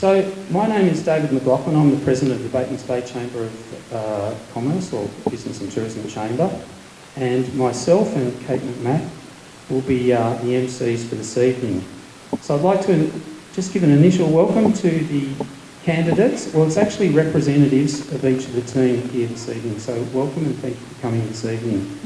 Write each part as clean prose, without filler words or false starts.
So my name is David McLaughlin. I'm the President of the Batemans Bay Chamber of Commerce, or Business and Tourism Chamber, and myself and Kate McMath will be the MCs for this evening. So I'd like to just give an initial welcome to the candidates. Well, it's actually representatives of each of the team here this evening, so welcome and thank you for coming this evening.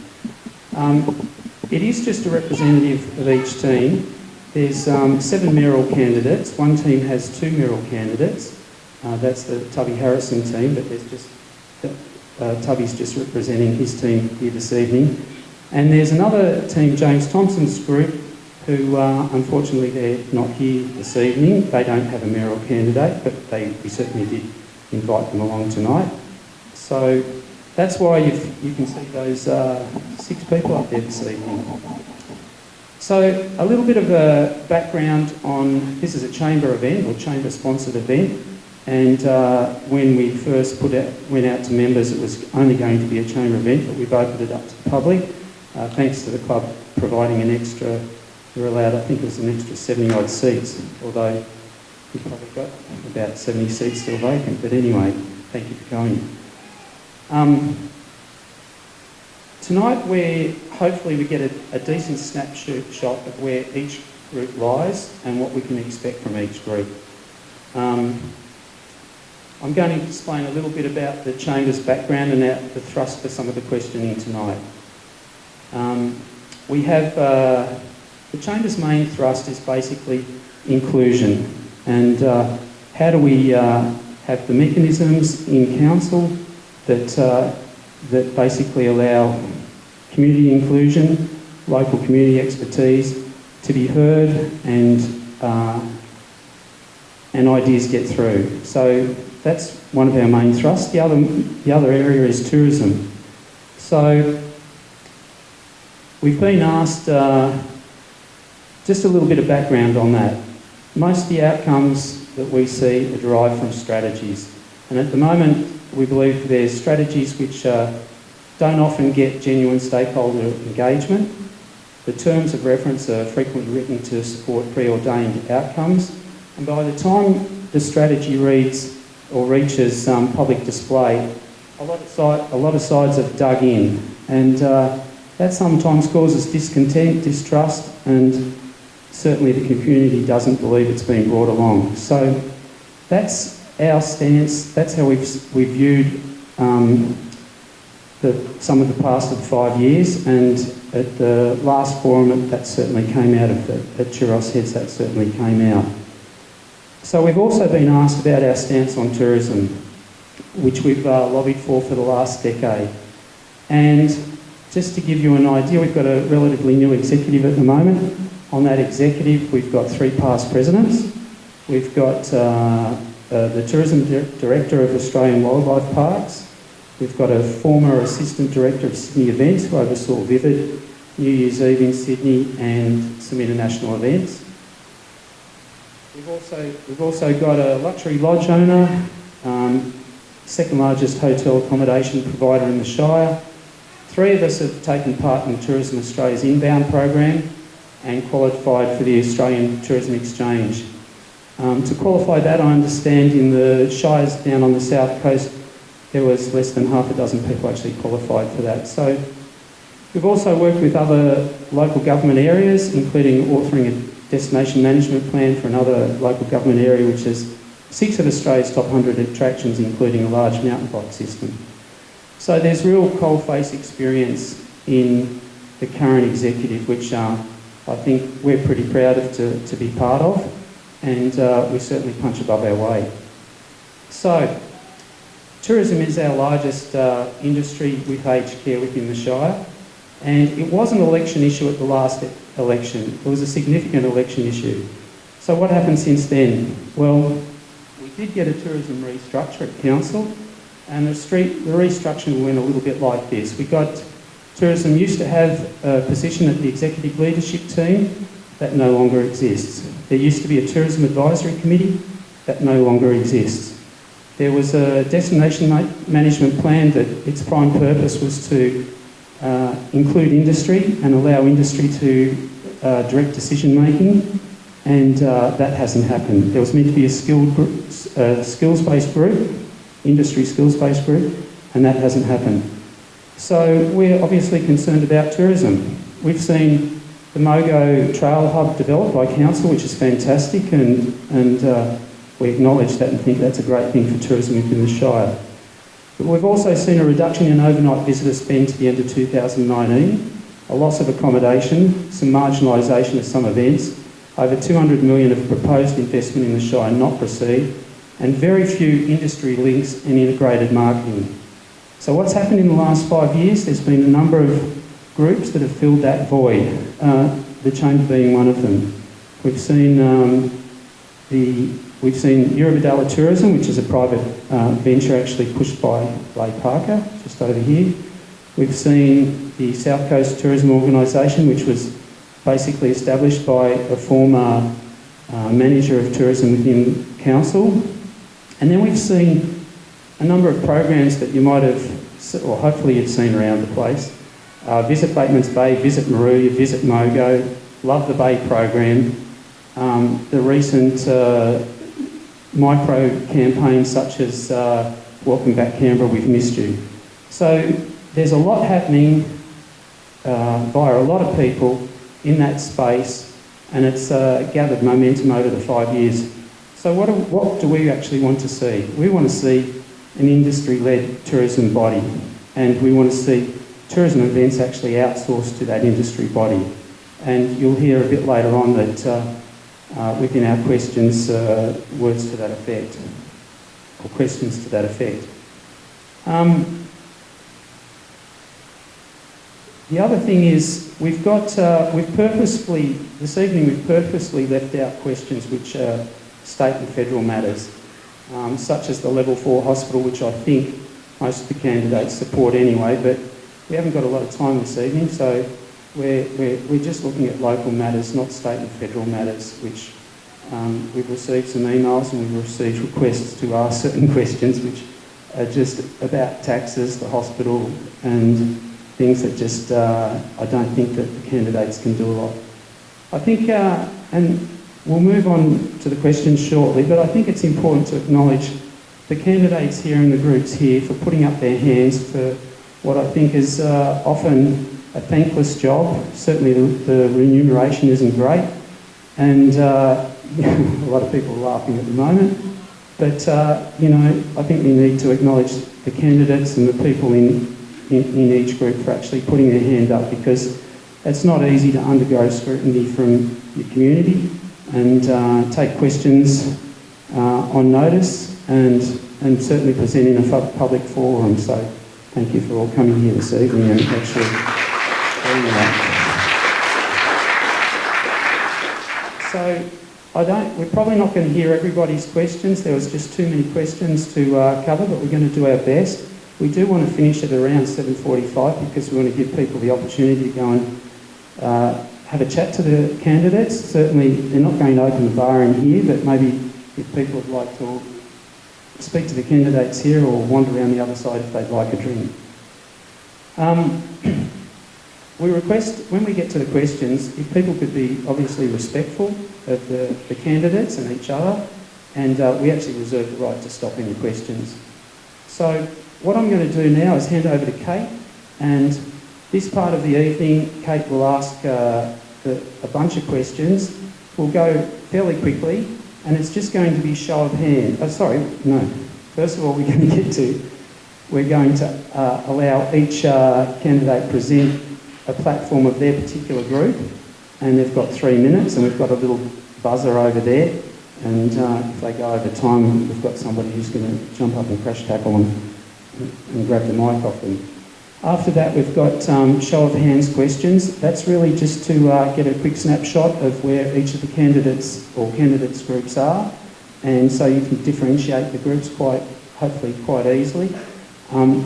It is just a representative of each team. There's 7 mayoral candidates. One team has 2 mayoral candidates. That's the Tubby Harrison team, but there's just Tubby's just representing his team here this evening. And there's another team, James Thompson's group, who unfortunately they're not here this evening. They don't have a mayoral candidate, but we certainly did invite them along tonight. So that's why you can see those 6 people up there this evening. So a little bit of a background on, this is a chamber event or chamber sponsored event, and when we first went out to members, it was only going to be a chamber event, but we've opened it up to the public, thanks to the club providing an extra, we're allowed, I think it was an extra 70 odd seats, although we've probably got about 70 seats still vacant, but anyway, thank you for coming. Tonight hopefully we get a decent snapshot of where each group lies and what we can expect from each group. I'm going to explain a little bit about the Chamber's background and the thrust for some of the questioning tonight. We have, the Chamber's main thrust is basically inclusion, and how do we have the mechanisms in council that basically allow community inclusion, local community expertise to be heard and ideas get through. So that's one of our main thrusts. The other area is tourism. So we've been asked just a little bit of background on that. Most of the outcomes that we see are derived from strategies, and at the moment we believe there's strategies which don't often get genuine stakeholder engagement. The terms of reference are frequently written to support preordained outcomes, and by the time the strategy reads or reaches public display, a lot of sides have dug in, and that sometimes causes discontent, distrust, and certainly the community doesn't believe it's been brought along. So that's our stance. That's how we've viewed some of the past of 5 years, and at the last forum that certainly came out of at Churros Heads, that certainly came out. So we've also been asked about our stance on tourism, which we've lobbied for the last decade. And just to give you an idea, we've got a relatively new executive at the moment. On that executive, we've got 3 past presidents. We've got the Tourism Director of Australian Wildlife Parks. We've got a former Assistant Director of Sydney Events who oversaw Vivid, New Year's Eve in Sydney and some international events. We've also got a luxury lodge owner, second largest hotel accommodation provider in the Shire. 3 of us have taken part in Tourism Australia's inbound program and qualified for the Australian Tourism Exchange. To qualify that, I understand in the Shires down on the south coast, there was less than half a dozen people actually qualified for that. So we've also worked with other local government areas, including authoring a destination management plan for another local government area, which is 6 of Australia's top 100 attractions, including a large mountain bike system. So there's real coalface experience in the current executive, which I think we're pretty proud of to be part of, and we certainly punch above our weight. So tourism is our largest industry with aged care within the Shire, and it was an election issue at the last election. It was a significant election issue. So what happened since then? Well, we did get a tourism restructure at council, and the restructure went a little bit like this. We got tourism used to have a position at the executive leadership team that no longer exists. There used to be a tourism advisory committee that no longer exists. There was a destination management plan that its prime purpose was to include industry and allow industry to direct decision making. and that hasn't happened. There was meant to be a skills-based group, industry skills-based group, and that hasn't happened. So we're obviously concerned about tourism. We've seen the Mogo Trail Hub developed by council, which is fantastic, and we acknowledge that and think that's a great thing for tourism within the Shire. But we've also seen a reduction in overnight visitor spend to the end of 2019, a loss of accommodation, some marginalisation of some events, over 200 million of proposed investment in the Shire not proceed, and very few industry links and integrated marketing. So what's happened in the last 5 years? There's been a number of groups that have filled that void, the Chamber being one of them. We've seen Eurobodalla Tourism, which is a private venture actually pushed by Ray Parker, just over here. We've seen the South Coast Tourism Organisation, which was basically established by a former manager of tourism within council. And then we've seen a number of programs that you might have, or hopefully you've seen around the place. Visit Batemans Bay, Visit Maruya, Visit Mogo, Love the Bay program, the recent micro campaigns such as Welcome Back Canberra, We've Missed You. So there's a lot happening via a lot of people in that space, and it's gathered momentum over the 5 years. So what do we actually want to see? We want to see an industry-led tourism body, and we want to see tourism events actually outsourced to that industry body. And you'll hear a bit later on that within our questions, words to that effect, or questions to that effect. The other thing is we've purposely left out questions which are state and federal matters, such as the level 4 hospital, which I think most of the candidates support anyway, but we haven't got a lot of time this evening, so we're just looking at local matters, not state and federal matters, which we've received some emails and we've received requests to ask certain questions which are just about taxes, the hospital, and things that just I don't think that the candidates can do a lot. I think, and we'll move on to the questions shortly, but I think it's important to acknowledge the candidates here and the groups here for putting up their hands for what I think is often a thankless job. Certainly the remuneration isn't great, and a lot of people are laughing at the moment. But, you know, I think we need to acknowledge the candidates and the people in each group for actually putting their hand up, because it's not easy to undergo scrutiny from your community and take questions on notice and certainly present in a public forum. So thank you for all coming here this evening and actually doing that. So we're probably not going to hear everybody's questions. There was just too many questions to cover, but we're going to do our best. We do want to finish at around 7:45 because we want to give people the opportunity to go and have a chat to the candidates. Certainly, they're not going to open the bar in here, but maybe if people would like to speak to the candidates here or wander around the other side if they'd like a drink. We request, when we get to the questions, if people could be obviously respectful of the candidates and each other, and we actually reserve the right to stop any questions. So what I'm going to do now is hand over to Kate, and this part of the evening, Kate will ask a bunch of questions. We'll go fairly quickly, and it's just going to be show of hands. First of all, we're going to allow each candidate present a platform of their particular group, and they've got 3 minutes, and we've got a little buzzer over there, and if they go over time, we've got somebody who's going to jump up and crash tackle them and grab the mic off them. After that, we've got show of hands questions. That's really just to get a quick snapshot of where each of the candidates or candidates groups are, and so you can differentiate the groups hopefully quite easily.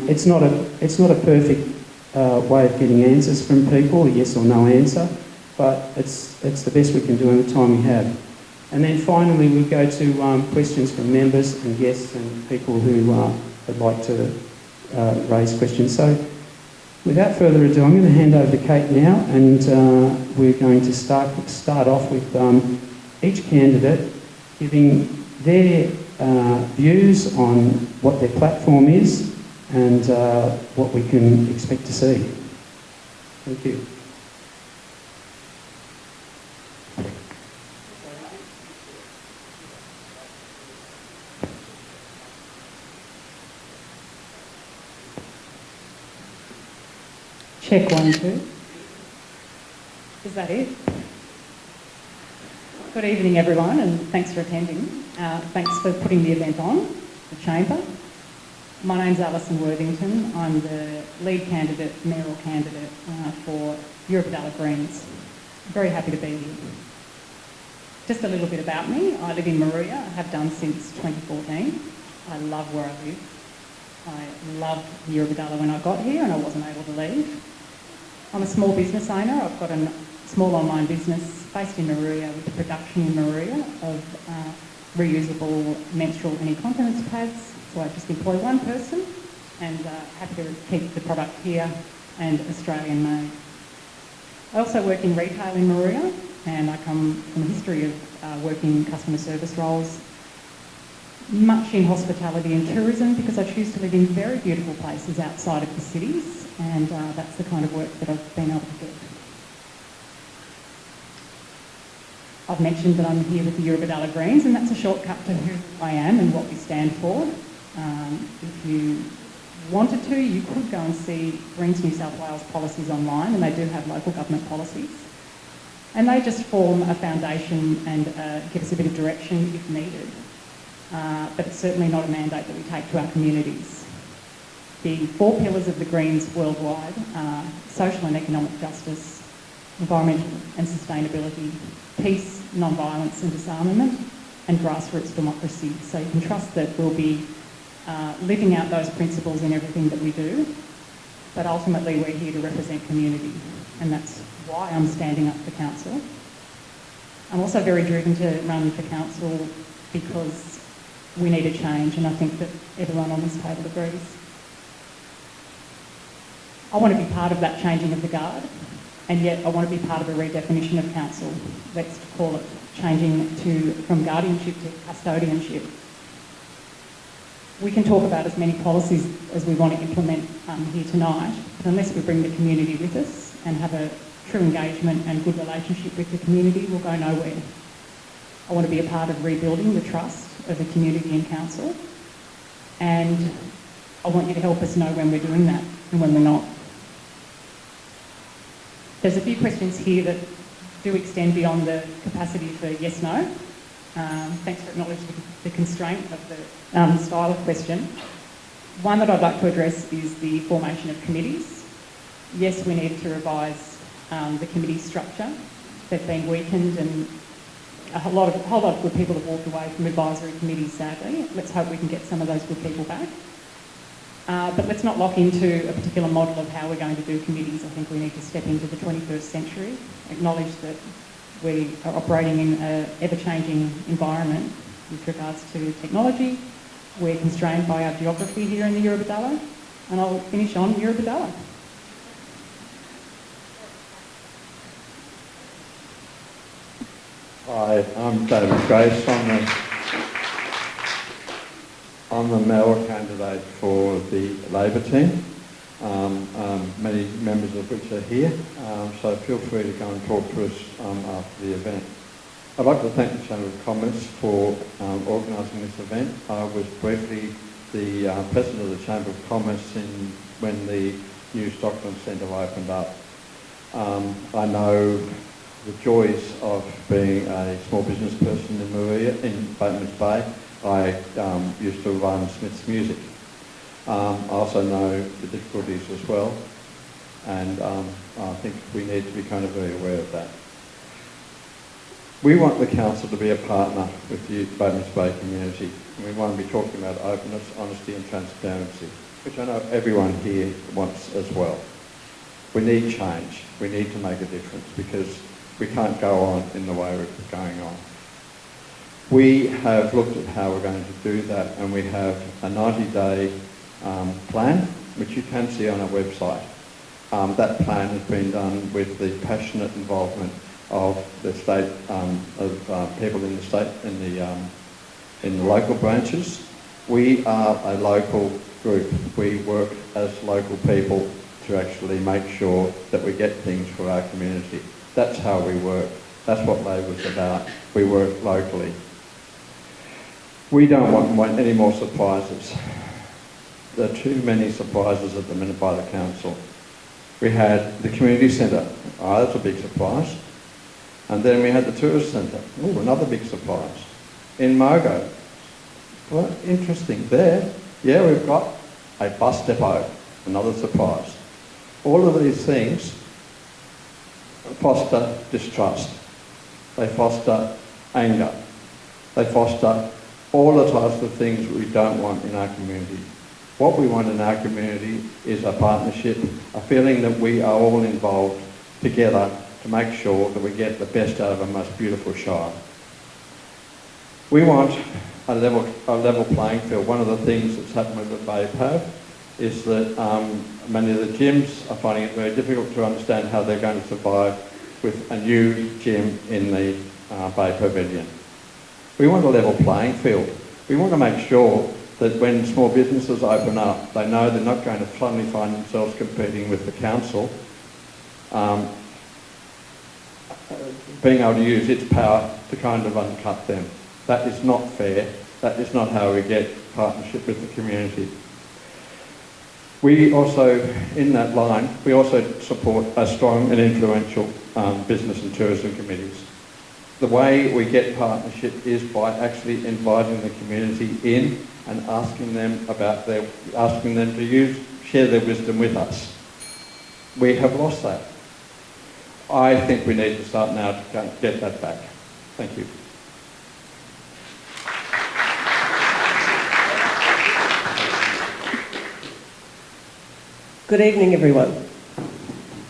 It's not a perfect way of getting answers from people, a yes or no answer, but it's the best we can do in the time we have. And then finally, we'll go to questions from members and guests and people who would like to raise questions. So without further ado, I'm going to hand over to Kate now, and we're going to start off with each candidate giving their views on what their platform is and what we can expect to see. Thank you. Check 1, 2. Is that it? Good evening, everyone, and thanks for attending. Thanks for putting the event on, the Chamber. My name's Alison Worthington. I'm the lead candidate, mayoral candidate for Eurobodalla Greens. I'm very happy to be here. Just a little bit about me. I live in Maruya. I have done since 2014. I love where I live. I loved Eurobodalla when I got here and I wasn't able to leave. I'm a small business owner. I've got a small online business based in Maruya with the production in Maruya of reusable menstrual and incontinence pads. So I just employ one person and happy to keep the product here and Australian made. I also work in retail in Maruya and I come from a history of working customer service roles, much in hospitality and tourism because I choose to live in very beautiful places outside of the cities and that's the kind of work that I've been able to do. I've mentioned that I'm here with the Eurobodalla Greens and that's a shortcut to who I am and what we stand for. If you wanted to, you could go and see Greens New South Wales policies online and they do have local government policies. And they just form a foundation and give us a bit of direction if needed. But it's certainly not a mandate that we take to our communities. The 4 pillars of the Greens worldwide are social and economic justice, environmental and sustainability, peace, non-violence and disarmament, and grassroots democracy. So you can trust that we'll be living out those principles in everything that we do, but ultimately we're here to represent community, and that's why I'm standing up for council. I'm also very driven to run for council because we need a change, and I think that everyone on this table agrees. I want to be part of that changing of the guard, and yet I want to be part of a redefinition of council. Let's call it changing from guardianship to custodianship. We can talk about as many policies as we want to implement here tonight, but unless we bring the community with us and have a true engagement and good relationship with the community, we'll go nowhere. I want to be a part of rebuilding the trust of the community in council, and I want you to help us know when we're doing that and when we're not. There's a few questions here that do extend beyond the capacity for yes/no. Thanks for acknowledging the constraint of the style of question. One that I'd like to address is the formation of committees. Yes, we need to revise the committee structure. They've been weakened and a whole lot of good people have walked away from advisory committees, sadly. Let's hope we can get some of those good people back. But let's not lock into a particular model of how we're going to do committees. I think we need to step into the 21st century, acknowledge that we are operating in an ever-changing environment with regards to technology. We're constrained by our geography here in the Eurobodalla, and I'll finish on Eurobodalla. Hi, I'm David Grace. I'm the mayoral candidate for the Labor team, many members of which are here, so feel free to go and talk to us after the event. I'd like to thank the Chamber of Commerce for organising this event. I was briefly the president of the Chamber of Commerce when the new Stockland Centre opened up. I know the joys of being a small business person in Maruya, in Batemans Bay. I used to run Smith's Music. I also know the difficulties as well, and I think we need to be kind of very aware of that. We want the council to be a partner with the Batemans Bay community, and we want to be talking about openness, honesty and transparency, which I know everyone here wants as well. We need change. We need to make a difference because we can't go on in the way we're going on. We have looked at how we're going to do that, and we have a 90-day plan, which you can see on our website. That plan has been done with the passionate involvement of the state, people in the state, in the local branches. We are a local group. We work as local people to actually make sure that we get things for our community. That's how we work. That's what Labor's about. We work locally. We don't want any more surprises. There are too many surprises at the minute by the council. We had the community centre. Oh, that's a big surprise. And then we had the tourist centre. Oh, another big surprise. In Mogo. Well, interesting there. Yeah, we've got a bus depot. Another surprise. All of these things foster distrust. They foster anger. They foster all the types of things we don't want in our community. What we want in our community is a partnership, a feeling that we are all involved together to make sure that we get the best out of a most beautiful shire. We want a level playing field. One of the things that's happened with the Bay Pav is that many of the gyms are finding it very difficult to understand how they're going to survive with a new gym in the Bay Pavilion. We want a level playing field. We want to make sure that when small businesses open up, they know they're not going to suddenly find themselves competing with the council, being able to use its power to kind of undercut them. That is not fair. That is not how we get partnership with the community. We also, in that line, we also support a strong and influential business and tourism committees. The way we get partnership is by actually inviting the community in and asking them to share their wisdom with us. We have lost that. I think we need to start now to get that back. Thank you. Good evening, everyone.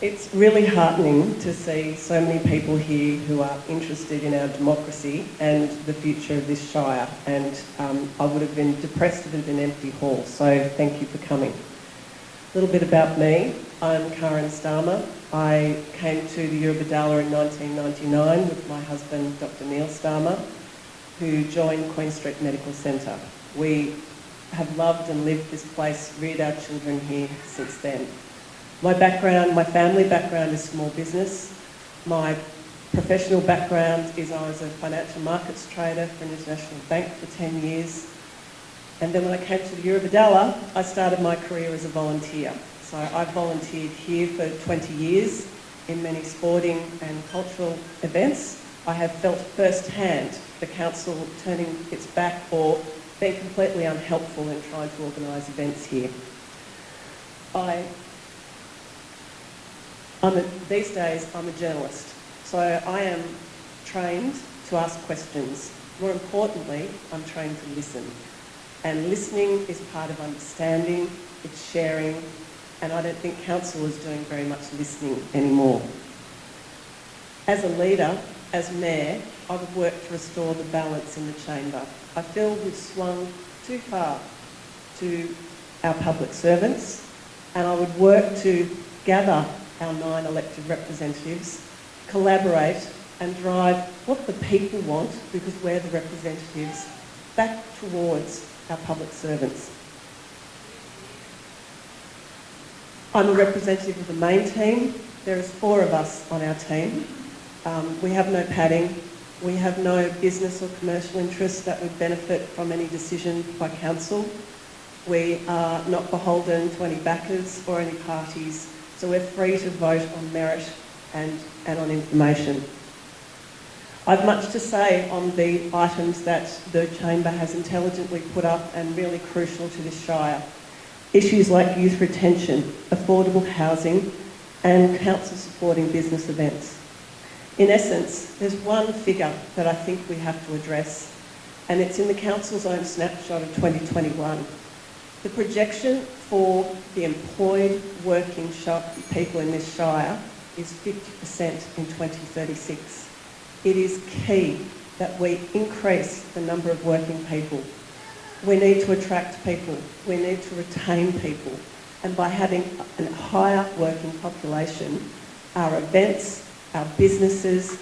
It's really heartening to see so many people here who are interested in our democracy and the future of this shire, and I would have been depressed if it had been an empty hall, so thank you for coming. A little bit about me. I'm Karen Starmer. I came to the Eurobodalla in 1999 with my husband, Dr. Neil Starmer, who joined Queen Street Medical Centre. We have loved and lived this place, reared our children here since then. My family background is small business. My professional background is I was a financial markets trader for an international bank for 10 years. And then when I came to the Eurobodalla, I started my career as a volunteer. So I volunteered here for 20 years in many sporting and cultural events. I have felt firsthand the council turning its back or being completely unhelpful in trying to organise events here. These days, I'm a journalist, so I am trained to ask questions. More importantly, I'm trained to listen. And listening is part of understanding, it's sharing, and I don't think council is doing very much listening anymore. As a leader, as mayor, I would work to restore the balance in the chamber. I feel we've swung too far to our public servants, and I would work to gather our 9 elected representatives, collaborate and drive what the people want, because we're the representatives, back towards our public servants. I'm a representative of the main team. There is 4 of us on our team. We have no padding. We have no business or commercial interests that would benefit from any decision by council. We are not beholden to any backers or any parties, so we're free to vote on merit and on information. I've much to say on the items that the Chamber has intelligently put up and really crucial to this shire. Issues like youth retention, affordable housing, and council supporting business events. In essence, there's one figure that I think we have to address, and it's in the council's own snapshot of 2021. The projection for the employed working people in this shire is 50% in 2036. It is key that we increase the number of working people. We need to attract people. We need to retain people. And by having a higher working population, our events, our businesses,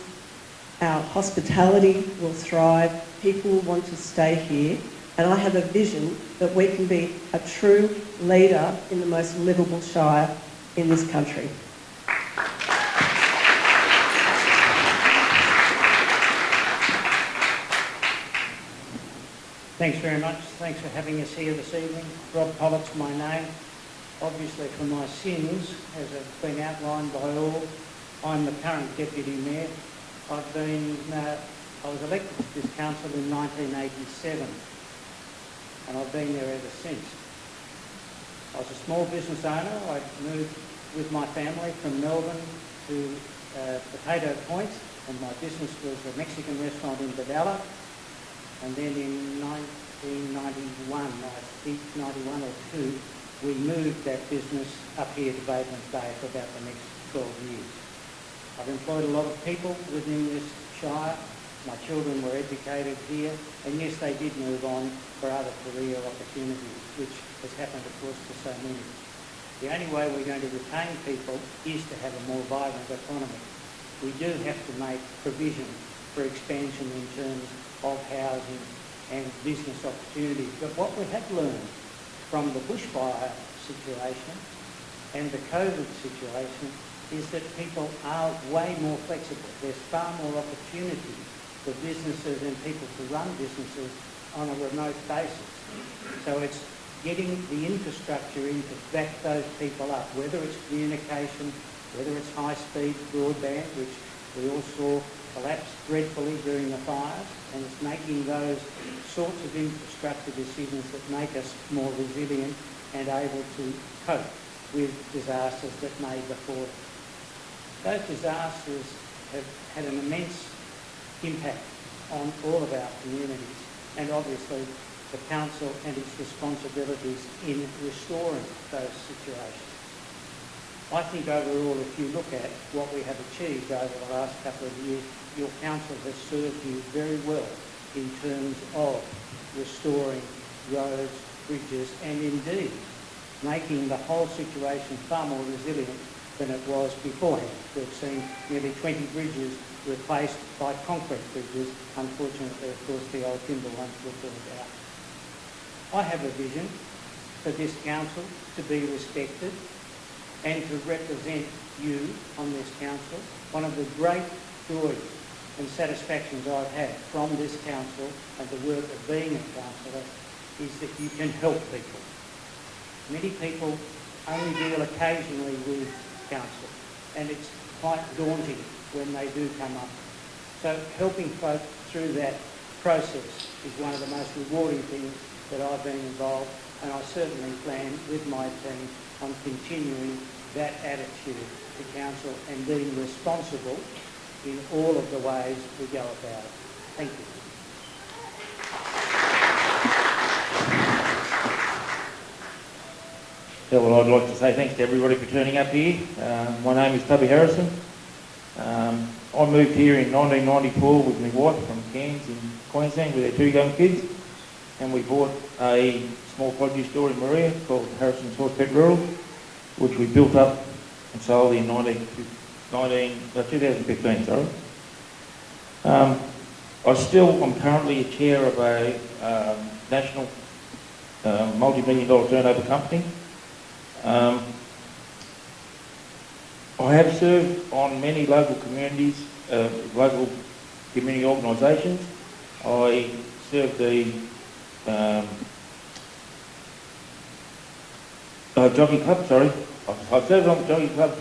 our hospitality will thrive, people will want to stay here, and I have a vision that we can be a true leader in the most livable shire in this country. Thanks very much. Thanks for having us here this evening. Rob Pollock's my name. Obviously for my sins, as have been outlined by all, I'm the current Deputy Mayor. I was elected to this council in 1987 and I've been there ever since. I was a small business owner. I moved with my family from Melbourne to Potato Point, and my business was a Mexican restaurant in Badalla. And then in 1991, I think 91 or 2, we moved that business up here to Batemans Bay for about the next 12 years. I've employed a lot of people within this shire. My children were educated here, and yes, they did move on for other career opportunities, which has happened, of course, to so many. The only way we're going to retain people is to have a more vibrant economy. We do have to make provision for expansion in terms of housing and business opportunities. But what we have learned from the bushfire situation and the COVID situation is that people are way more flexible. There's far more opportunity for businesses and people to run businesses on a remote basis. So it's getting the infrastructure in to back those people up, whether it's communication, whether it's high-speed broadband, which we all saw collapse dreadfully during the fires, and it's making those sorts of infrastructure decisions that make us more resilient and able to cope with disasters that may befall us. Those disasters have had an immense impact on all of our communities, and obviously the council and its responsibilities in restoring those situations. I think overall, if you look at what we have achieved over the last couple of years, your council has served you very well in terms of restoring roads, bridges, and indeed making the whole situation far more resilient than it was beforehand. We've seen nearly 20 bridges replaced by concrete bridges. Unfortunately, of course, the old timber ones were burned out. I have a vision for this council to be respected and to represent you on this council. One of the great joys and satisfactions I've had from this council and the work of being a councillor is that you can help people. Many people only deal occasionally with council, and it's quite daunting when they do come up. So helping folk through that process is one of the most rewarding things that I've been involved, and I certainly plan with my team on continuing that attitude to council and being responsible in all of the ways we go about it. Thank you. Yeah, well, I'd like to say thanks to everybody for turning up here. My name is Tubby Harrison. I moved here in 1994 with my wife from Cairns in Queensland with our 2 young kids, and we bought a small produce store in Maria called Harrison's Horse Pet Rural, which we built up and sold in 2015. Sorry. I'm currently a chair of a national multi-million-dollar turnover company. I have served on many local communities, local community organisations. I served the jockey club, sorry. I've served on the jockey club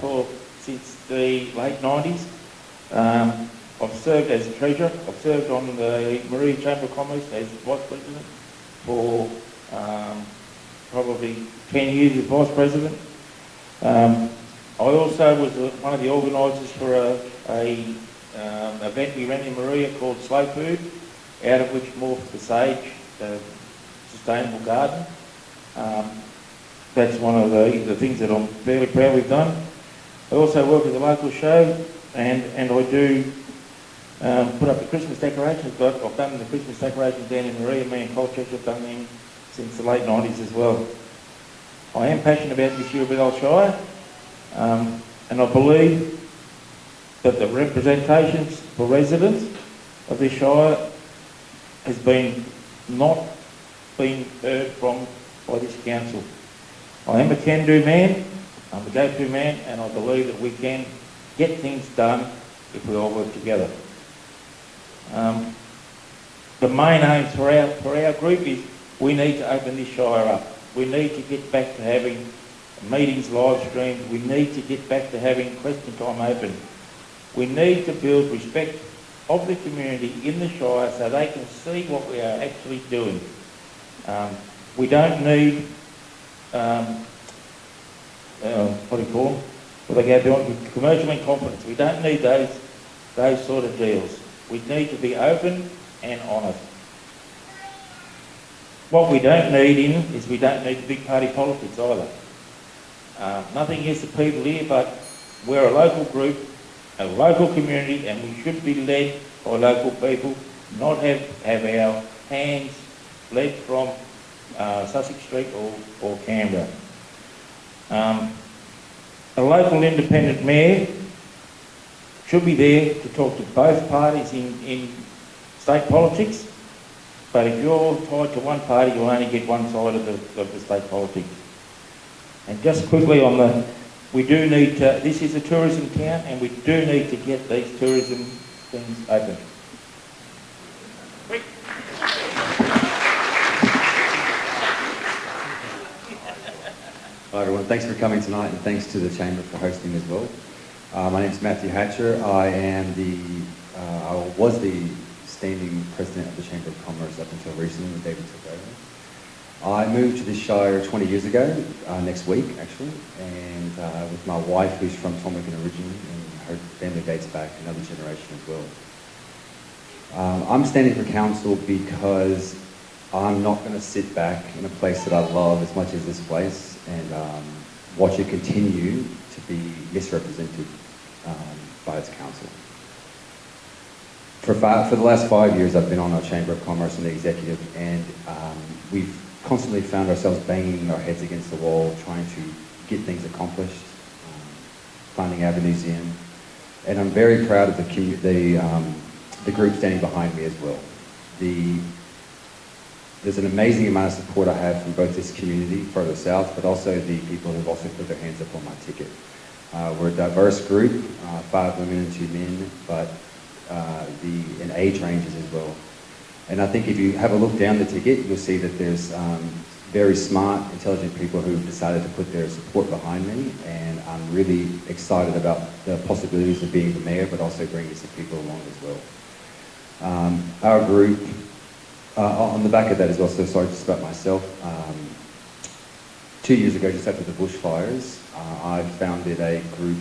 since the late 90s. I've served as a treasurer. I've served on the Maria Chamber of Commerce as vice president for probably 10 years as vice president. I also was one of the organisers for a event we ran in Maria called Slow Food, out of which morphed the Sage Sustainable Garden. That's one of the things that I'm fairly proud we've done. I also work at the local show, and I do put up the Christmas decorations. I've done the Christmas decorations down in Maria. Me and Colchester have done them since the late 90s as well. I am passionate about this Yearabille Shire, and I believe that the representations for residents of this Shire has been not been heard from by this council. I am a can-do man, I'm a go-to man, and I believe that we can get things done if we all work together. The main aim for our group is we need to open this Shire up. We need to get back to having meetings live streamed. We need to get back to having question time open. We need to build respect of the community in the Shire so they can see what we are actually doing. We don't need, what do you call them? What they go doing, commercial incompetence. We don't need those sort of deals. We need to be open and honest. What we don't need is we don't need big party politics either. Nothing against the people here, but we're a local group, a local community, and we should be led by local people, not have our hands led from Sussex Street or Canberra. A local independent mayor should be there to talk to both parties in state politics, but if you're tied to one party, you'll only get one side of the state politics. And just quickly on we do need to, this is a tourism town, and we do need to get these tourism things open. Hi everyone, thanks for coming tonight, and thanks to the Chamber for hosting as well. My name is Matthew Hatcher. I was the standing president of the Chamber of Commerce up until recently when David took over. I moved to this Shire 20 years ago, next week actually, and with my wife who's from Tomlinson originally, and her family dates back another generation as well. I'm standing for council because I'm not going to sit back in a place that I love as much as this place and watch it continue to be misrepresented by its council. For the last 5 years, I've been on our Chamber of Commerce and the executive, and we've constantly found ourselves banging our heads against the wall, trying to get things accomplished, finding avenues in. And I'm very proud of the group standing behind me as well. There's an amazing amount of support I have from both this community further south, but also the people who've also put their hands up on my ticket. We're a diverse group, 5 women and 2 men, but in age ranges as well. And I think if you have a look down the ticket, you'll see that there's very smart, intelligent people who've decided to put their support behind me, and I'm really excited about the possibilities of being the mayor, but also bringing some people along as well. Our group, on the back of that as well, so sorry just about myself, 2 years ago, just after the bushfires, I founded a group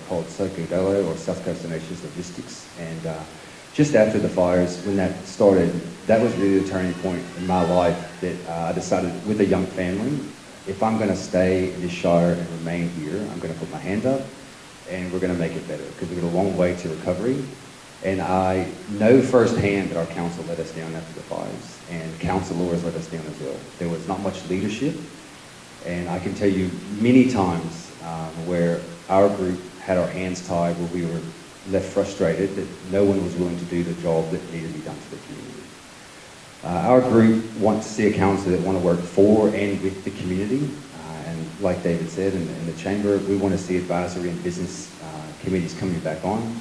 called SOCODELO, or South Coast Nations Logistics, and just after the fires, when that started, that was really the turning point in my life that I decided with a young family, if I'm going to stay in this Shire and remain here, I'm going to put my hand up and we're going to make it better, because we've got a long way to recovery. And I know firsthand that our council let us down after the fires, and councillors let us down as well. There was not much leadership, and I can tell you many times where our group had our hands tied, where we were left frustrated that no one was willing to do the job that needed to be done for the community. Our group wants to see a council that want to work for and with the community, and like David said in the chamber, we want to see advisory and business committees coming back on,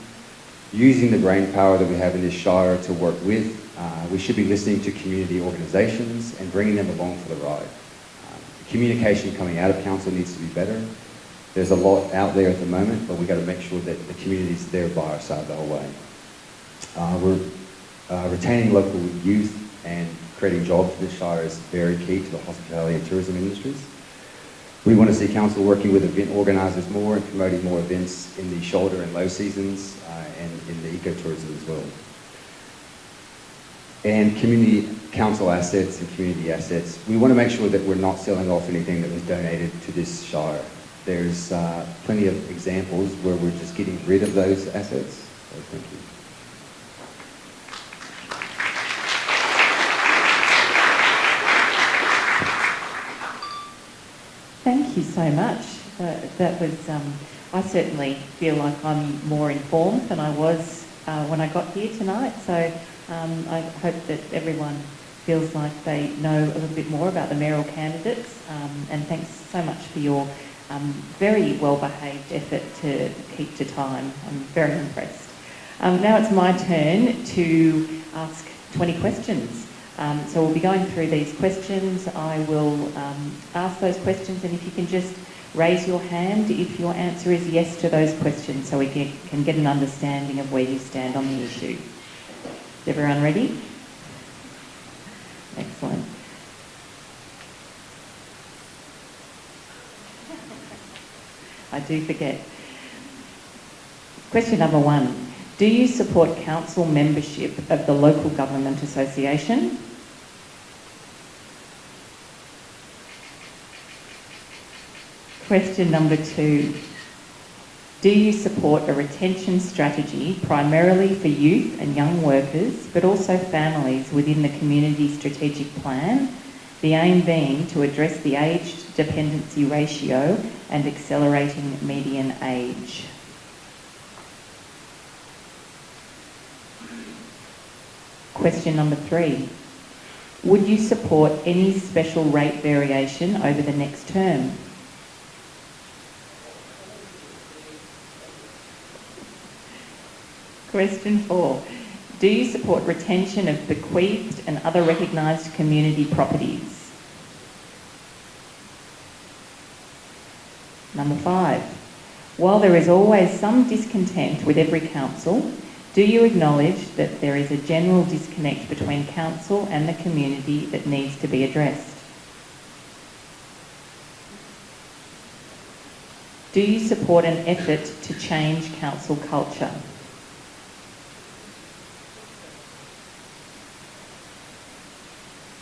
using the brain power that we have in this Shire to work with. We should be listening to community organisations and bringing them along for the ride. Communication coming out of council needs to be better. There's a lot out there at the moment, but we've got to make sure that the community's there by our side the whole way. We're retaining local youth and creating jobs for this Shire is very key to the hospitality and tourism industries. We want to see council working with event organisers more and promoting more events in the shoulder and low seasons and in the ecotourism as well. And community council assets and community assets, we want to make sure that we're not selling off anything that was donated to this Shire. There's plenty of examples where we're just getting rid of those assets. So thank you. Thank you so much. That was I certainly feel like I'm more informed than I was when I got here tonight, so I hope that everyone feels like they know a little bit more about the mayoral candidates, and thanks so much for your very well-behaved effort to keep to time. I'm very impressed. Now it's my turn to ask 20 questions. So we'll be going through these questions. I will ask those questions, and if you can just raise your hand if your answer is yes to those questions, so we can get an understanding of where you stand on the issue. Is everyone ready? Excellent. I do forget. Question number 1. Do you support council membership of the Local Government Association? Question number 2. Do you support a retention strategy primarily for youth and young workers, but also families within the community strategic plan, the aim being to address the age dependency ratio and accelerating median age? Question number 3. Would you support any special rate variation over the next term? Question 4. Do you support retention of bequeathed and other recognised community properties? Number 5. While there is always some discontent with every council, do you acknowledge that there is a general disconnect between council and the community that needs to be addressed? Do you support an effort to change council culture?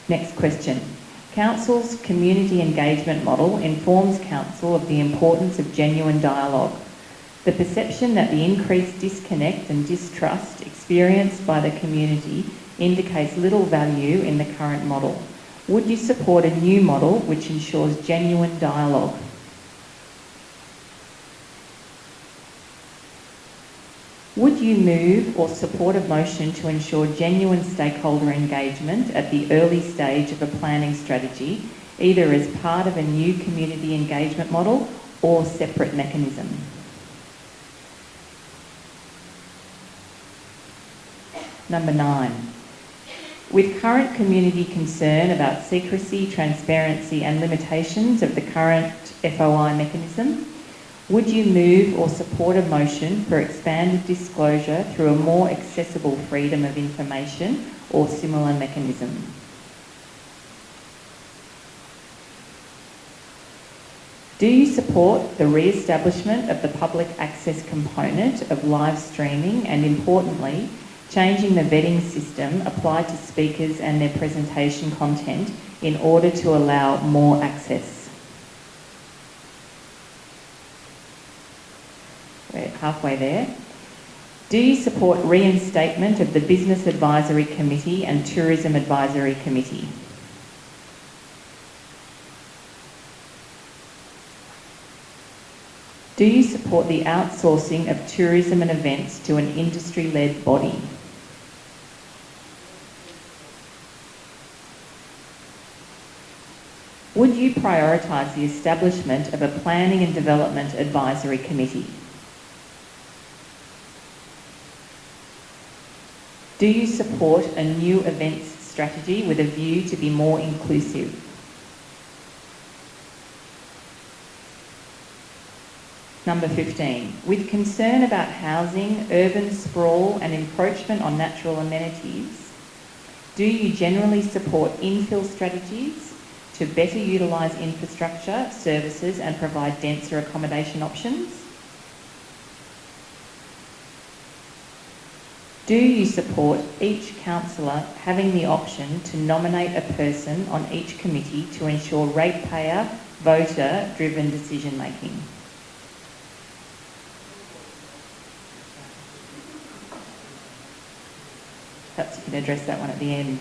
Next question. Council's community engagement model informs council of the importance of genuine dialogue. The perception that the increased disconnect and distrust experienced by the community indicates little value in the current model. Would you support a new model which ensures genuine dialogue? Would you move or support a motion to ensure genuine stakeholder engagement at the early stage of a planning strategy, either as part of a new community engagement model or separate mechanism? Number 9. With current community concern about secrecy, transparency and limitations of the current FOI mechanism, would you move or support a motion for expanded disclosure through a more accessible freedom of information or similar mechanism? Do you support the re-establishment of the public access component of live streaming and, importantly, changing the vetting system applied to speakers and their presentation content in order to allow more access? We're halfway there. Do you support reinstatement of the Business Advisory Committee and Tourism Advisory Committee? Do you support the outsourcing of tourism and events to an industry-led body? Would you prioritise the establishment of a Planning and Development Advisory Committee? Do you support a new events strategy with a view to be more inclusive? Number 15. With concern about housing, urban sprawl and encroachment on natural amenities, do you generally support infill strategies to better utilise infrastructure, services and provide denser accommodation options? Do you support each councillor having the option to nominate a person on each committee to ensure ratepayer, voter-driven decision making? Perhaps you can address that one at the end.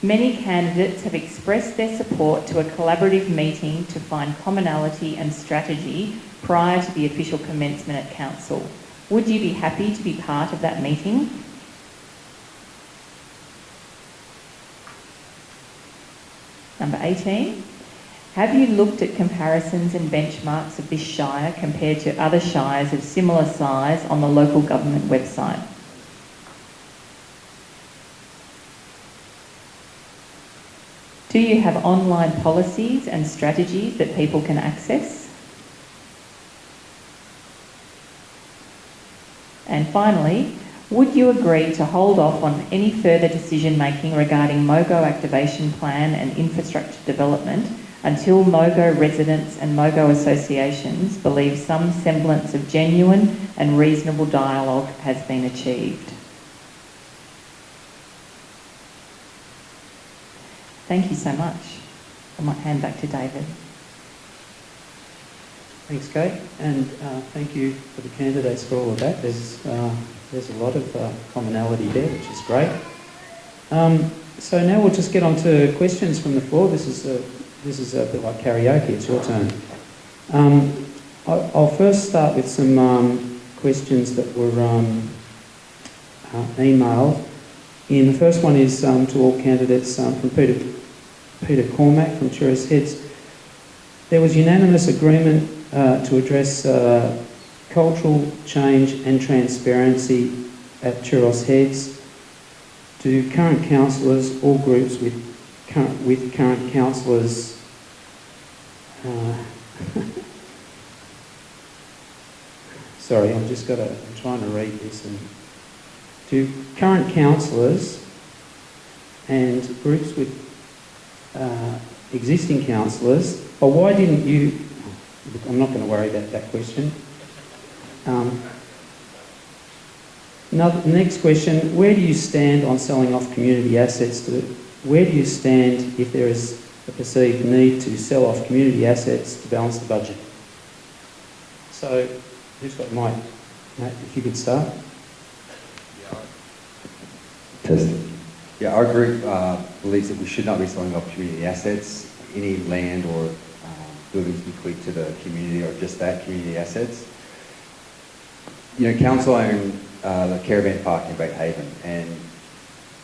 Many candidates have expressed their support to a collaborative meeting to find commonality and strategy prior to the official commencement at Council. Would you be happy to be part of that meeting? Number 18. Have you looked at comparisons and benchmarks of this shire compared to other shires of similar size on the local government website? Do you have online policies and strategies that people can access? And finally, would you agree to hold off on any further decision making regarding Mogo activation plan and infrastructure development until Mogo residents and Mogo associations believe some semblance of genuine and reasonable dialogue has been achieved? Thank you so much. I might hand back to David. Thanks, Kate, and thank you for the candidates for all of that. There's a lot of commonality there, which is great. So now we'll just get on to questions from the floor. This is a bit like karaoke. It's your turn. I'll first start with some questions that were emailed. The first one is to all candidates from Peter Cormack from Churros Heads. There was unanimous agreement to address cultural change and transparency at Churros Heads. Do current councillors, all groups with current councillors sorry, I'm trying to read this. And do current councillors and groups with existing councillors, or why didn't you? Look, I'm not going to worry about that question. Next question, where do you stand on selling off community assets? Where do you stand if there is a perceived need to sell off community assets to balance the budget? So, who's got the mic? Matt, if you could start. Yeah, our group believes that we should not be selling off community assets, any land or buildings bequeathed to the community or just that community assets. You know, council own the caravan park in Batehaven, and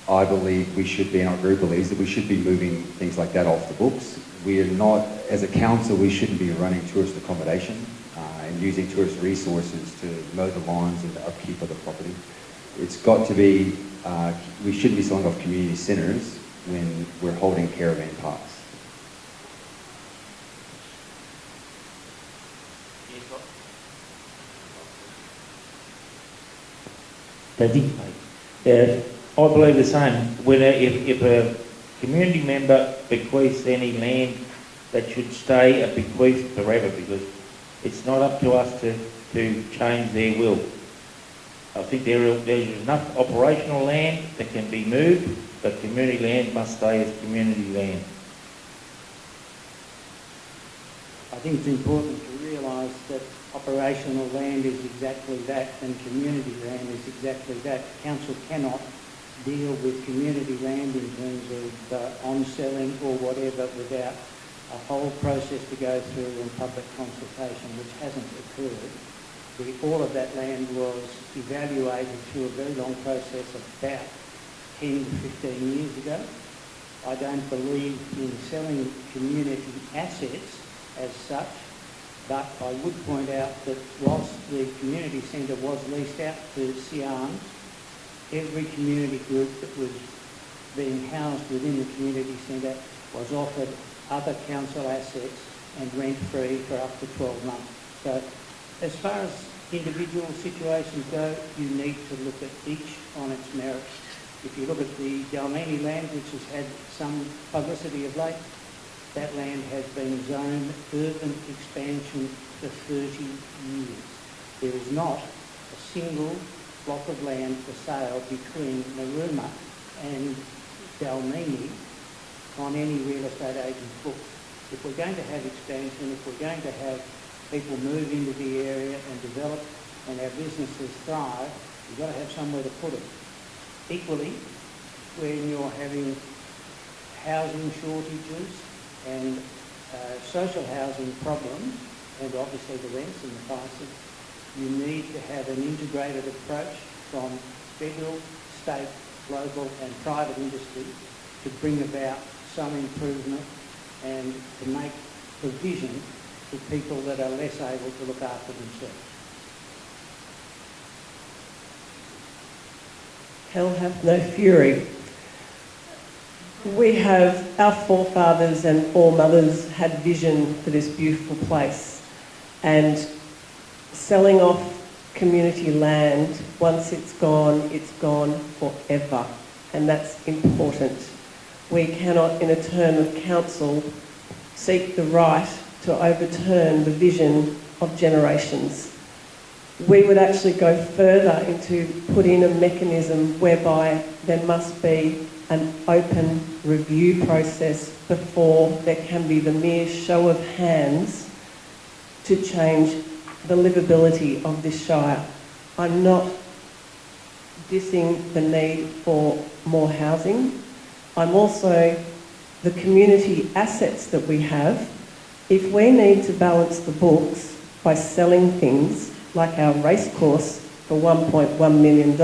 I believe we should be, and our group believes that we should be moving things like that off the books. We are not, as a council, we shouldn't be running tourist accommodation and using tourist resources to mow the lawns and the upkeep of the property. It's got to be, we shouldn't be selling off community centres when we're holding caravan parks. David, I believe the same. Whether if a community member bequeaths any land, that should stay a bequeath forever, because it's not up to us to change their will. I think there's enough operational land that can be moved, but community land must stay as community land. I think it's important to realise that operational land is exactly that, and community land is exactly that. Council cannot deal with community land in terms of on-selling or whatever without a whole process to go through and public consultation, which hasn't occurred. All of that land was evaluated through a very long process about 10 to 15 years ago. I don't believe in selling community assets as such, but I would point out that whilst the community centre was leased out to Sians, every community group that was being housed within the community centre was offered other council assets and rent-free for up to 12 months. So as far as individual situations go, you need to look at each on its merits. If you look at the Dalmini land, which has had some publicity of late, that land has been zoned urban expansion for 30 years. There is not a single block of land for sale between Narooma and Dalmini on any real estate agent's book. If we're going to have expansion, if we're going to have people move into the area and develop and our businesses thrive, you've got to have somewhere to put it. Equally, when you're having housing shortages and social housing problems, and obviously the rents and the prices, you need to have an integrated approach from federal, state, local and private industry to bring about some improvement and to make provision for people that are less able to look after themselves. Hell hath no fury. We have, our forefathers and foremothers had vision for this beautiful place, and selling off community land, once it's gone forever, and that's important. We cannot, in a term of council, seek the right to overturn the vision of generations. We would actually go further into putting a mechanism whereby there must be an open review process before there can be the mere show of hands to change the livability of this shire. I'm not dissing the need for more housing. I'm also the community assets that we have. If we need to balance the books by selling things like our racecourse for $1.1 million,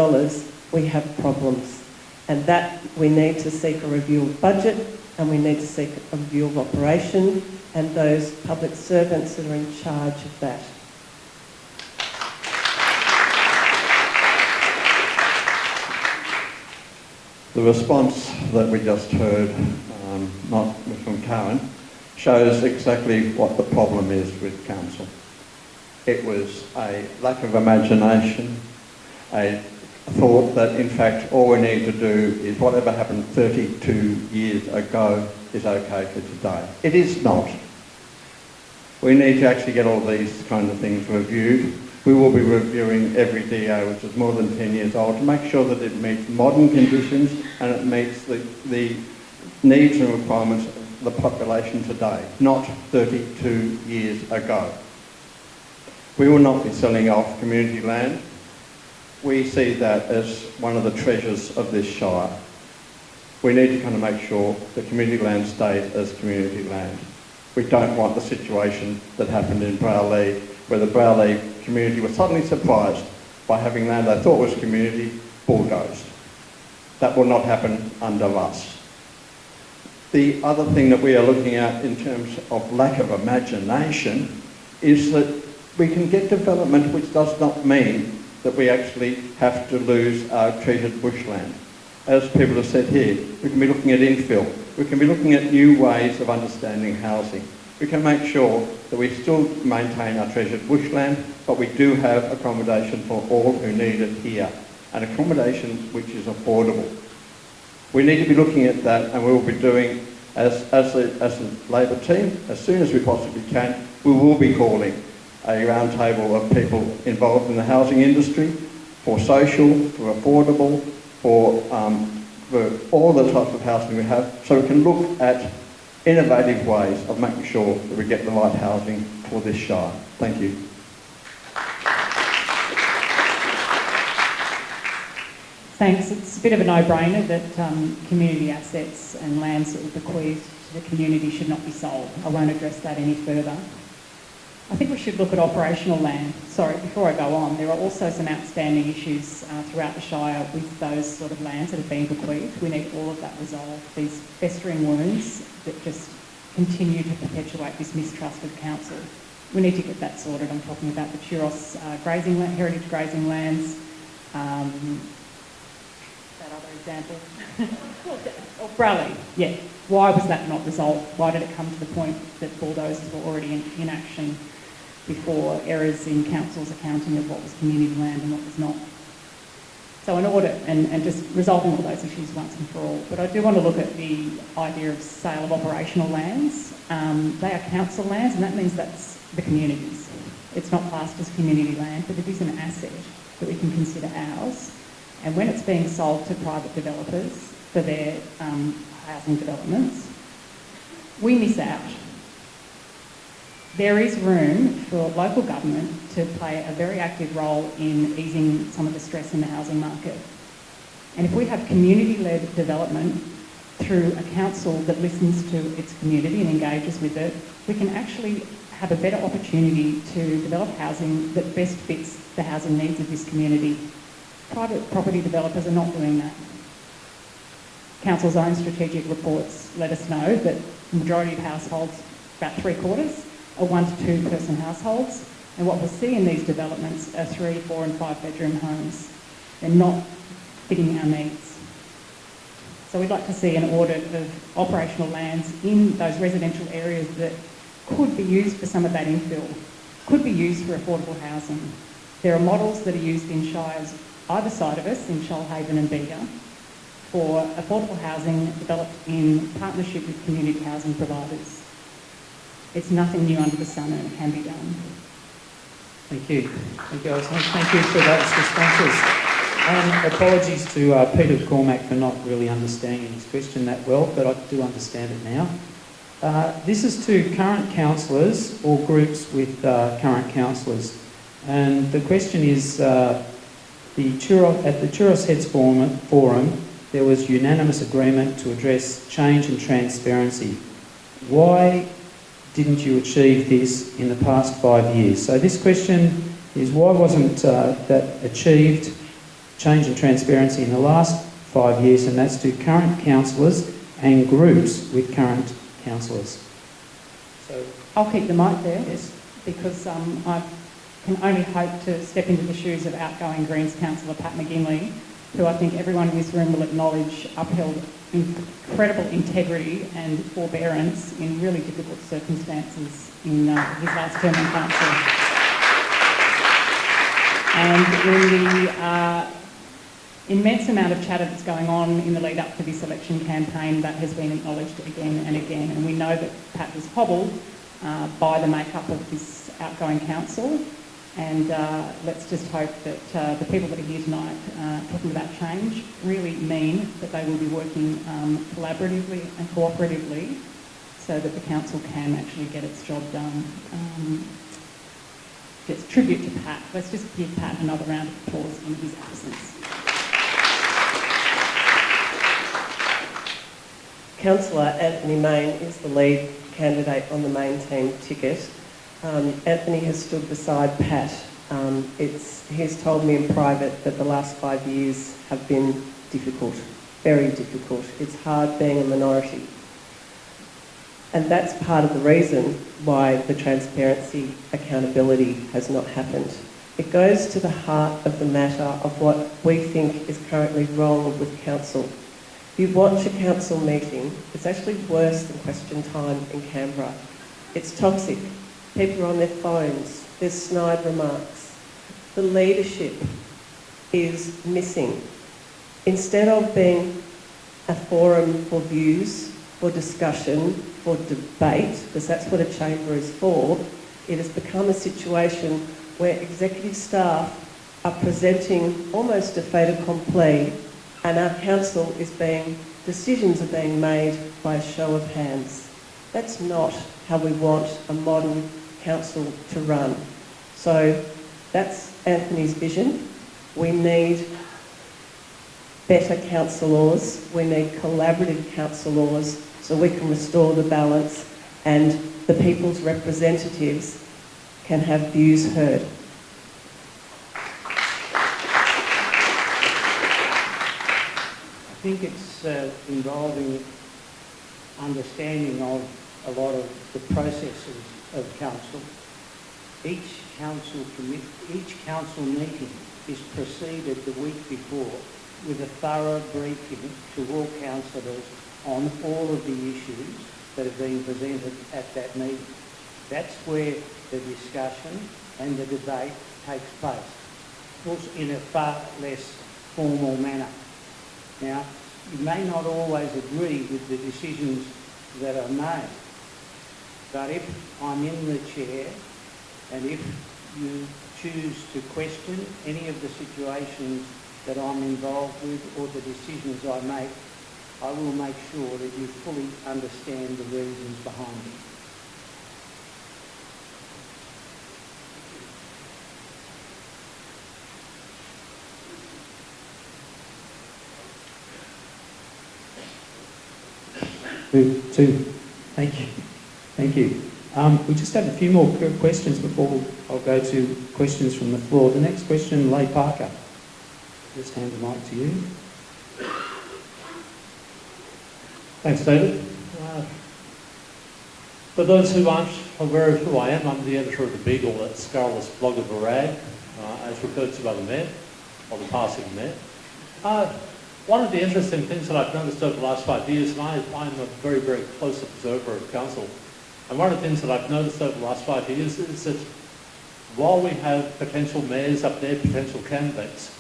we have problems. And that we need to seek a review of budget, and we need to seek a review of operation and those public servants that are in charge of that. The response that we just heard, not from Karen, shows exactly what the problem is with council. It was a lack of imagination, a thought that in fact all we need to do is whatever happened 32 years ago is okay for today. It is not. We need to actually get all these kind of things reviewed. We will be reviewing every DA which is more than 10 years old to make sure that it meets modern conditions and it meets the needs and requirements of the population today, not 32 years ago. We will not be selling off community land. We see that as one of the treasures of this shire. We need to kind of make sure that community land stays as community land. We don't want the situation that happened in Browley, where the Browley community was suddenly surprised by having land they thought was community bulldozed. That will not happen under us. The other thing that we are looking at in terms of lack of imagination is that we can get development which does not mean that we actually have to lose our treasured bushland. As people have said here, we can be looking at infill. We can be looking at new ways of understanding housing. We can make sure that we still maintain our treasured bushland, but we do have accommodation for all who need it here, and accommodation which is affordable. We need to be looking at that, and we will be doing, as the Labor team, as soon as we possibly can, we will be calling a round table of people involved in the housing industry for social, for affordable, for all the types of housing we have, so we can look at innovative ways of making sure that we get the right housing for this shire. Thank you. Thanks. It's a bit of a no-brainer that community assets and lands that were bequeathed to the community should not be sold. I won't address that any further. I think we should look at operational land. Sorry, before I go on, there are also some outstanding issues throughout the Shire with those sort of lands that have been bequeathed. We need all of that resolved. These festering wounds that just continue to perpetuate this mistrust of council. We need to get that sorted. I'm talking about the Churros grazing land, heritage grazing lands. That other example. Or Braley, yeah. Why was that not resolved? Why did it come to the point that bulldozers were already in action before errors in council's accounting of what was community land and what was not? So an audit and just resolving all those issues once and for all. But I do want to look at the idea of sale of operational lands. They are council lands, and that means that's the communities. It's not classed as community land, but it is an asset that we can consider ours. And when it's being sold to private developers for their housing developments, we miss out. There is room for local government to play a very active role in easing some of the stress in the housing market. And if we have community-led development through a council that listens to its community and engages with it, we can actually have a better opportunity to develop housing that best fits the housing needs of this community. Private property developers are not doing that. Council's own strategic reports let us know that the majority of households, about 3/4, are 1 to 2 person households, and what we see in these developments are 3, 4 and 5 bedroom homes. They're not fitting our needs. So we'd like to see an audit of operational lands in those residential areas that could be used for some of that infill, could be used for affordable housing. There are models that are used in shires either side of us, in Shoalhaven and Bega, for affordable housing developed in partnership with community housing providers. It's nothing new under the sun and it can be done. Thank you. Thank you, Alison. Thank you for those responses. And apologies to Peter Cormack for not really understanding his question that well, but I do understand it now. This is to current councillors or groups with current councillors. And the question is, at the Churros Heads Forum, there was unanimous agreement to address change and transparency. Why didn't you achieve this in the past 5 years? So this question is, why wasn't that achieved, change and transparency, in the last 5 years? And that's to current councillors and groups with current councillors. So I'll keep the mic there, yes, because I can only hope to step into the shoes of outgoing Greens councillor Pat McGinley, who I think everyone in this room will acknowledge upheld incredible integrity and forbearance in really difficult circumstances in his last term in council. And in the immense amount of chatter that's going on in the lead up to this election campaign, that has been acknowledged again and again. And we know that Pat was hobbled by the makeup of this outgoing council. And let's just hope that the people that are here tonight talking about change really mean that they will be working collaboratively and cooperatively so that the council can actually get its job done. It's tribute to Pat. Let's just give Pat another round of applause in his absence. Councillor Anthony Main is the lead candidate on the main team ticket. Anthony has stood beside Pat. He's told me in private that the last 5 years have been difficult, very difficult. It's hard being a minority. And that's part of the reason why the transparency, accountability has not happened. It goes to the heart of the matter of what we think is currently wrong with council. If you watch a council meeting, it's actually worse than question time in Canberra. It's toxic. People are on their phones. There's snide remarks. The leadership is missing. Instead of being a forum for views, for discussion, for debate, because that's what a chamber is for, it has become a situation where executive staff are presenting almost a fait accompli, and our council decisions are being made by a show of hands. That's not how we want a modern council to run. So that's Anthony's vision. We need better council laws. We need collaborative council laws so we can restore the balance and the people's representatives can have views heard. I think it's involving understanding of a lot of the processes of council. Each council meeting is preceded the week before with a thorough briefing to all councillors on all of the issues that have been presented at that meeting. That's where the discussion and the debate takes place, of course in a far less formal manner. Now, you may not always agree with the decisions that are made, but if I'm in the chair and if you choose to question any of the situations that I'm involved with or the decisions I make, I will make sure that you fully understand the reasons behind it. Move to. Thank you. Thank you. We just have a few more questions before I'll go to questions from the floor. The next question, Leigh Parker. Just hand the mic to you. Thanks, David. For those who aren't aware of who I am, I'm the editor of the Beagle, that scurrilous blog of a rag, as referred to by the Mayor, or the passing Mayor. One of the interesting things that I've noticed over the last 5 years, and I'm a very, very close observer of council, and one of the things that I've noticed over the last 5 years is that while we have potential mayors up there, potential candidates,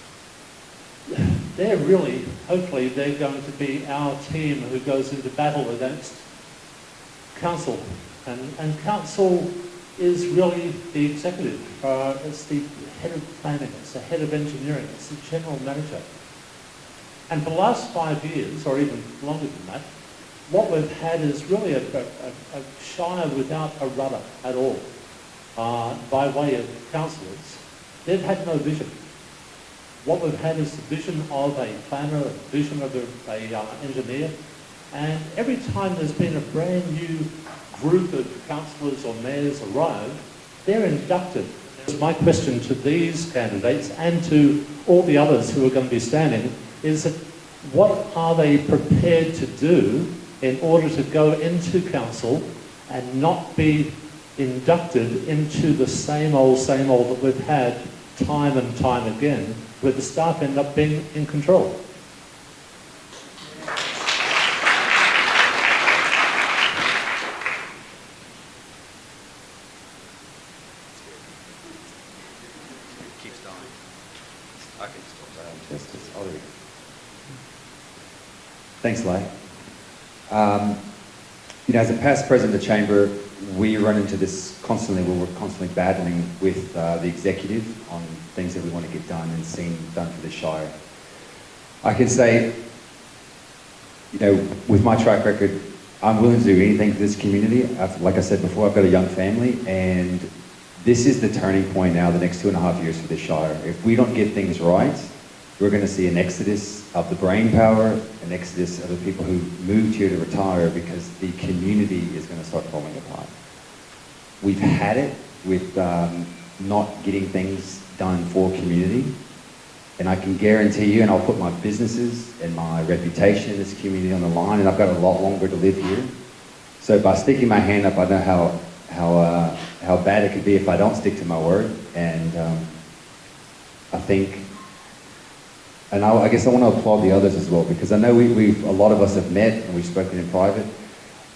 they're really, hopefully, they're going to be our team who goes into battle against council. And council is really the executive. It's the head of planning, it's the head of engineering, it's the general manager. And for the last 5 years, or even longer than that, what we've had is really a shire without a rudder at all, by way of councillors. They've had no vision. What we've had is the vision of a planner, a vision of an engineer, and every time there's been a brand new group of councillors or mayors arrive, they're inducted. My question to these candidates and to all the others who are going to be standing is that what are they prepared to do in order to go into council and not be inducted into the same old that we've had time and time again, where the staff end up being in control? Thanks, Leigh. As a past president of the Chamber, we run into this constantly, where we're constantly battling with the executive on things that we want to get done and seen done for the Shire. I can say, with my track record, I'm willing to do anything for this community. Like I said before, I've got a young family, and this is the turning point now, the next 2.5 years for the Shire. If we don't get things right, we're going to see an exodus of the brain power, an exodus of the people who moved here to retire, because the community is going to start falling apart. We've had it with not getting things done for community, and I can guarantee you, and I'll put my businesses and my reputation in this community on the line, and I've got a lot longer to live here. So by sticking my hand up, I know how bad it could be if I don't stick to my word, and I think. And I guess I want to applaud the others as well, because I know a lot of us have met and we've spoken in private.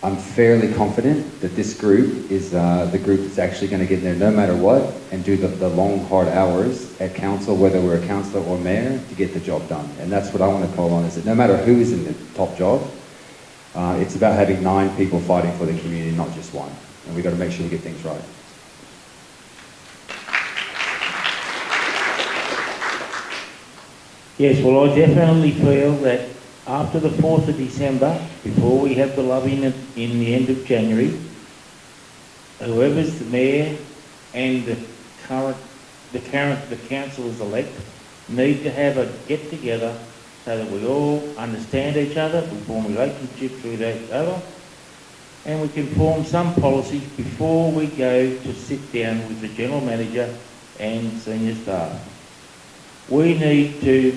I'm fairly confident that this group is the group that's actually going to get in there no matter what and do the long, hard hours at council, whether we're a councillor or mayor, to get the job done. And that's what I want to call on, is that no matter who is in the top job, it's about having 9 people fighting for the community, not just one. And we've got to make sure we get things right. Yes, well, I definitely feel that after the 4th of December, before we have the lobbying in the end of January, whoever's the mayor and the councillors-elect need to have a get-together so that we all understand each other, we form relationships with each other, and we can form some policies before we go to sit down with the general manager and senior staff. We need to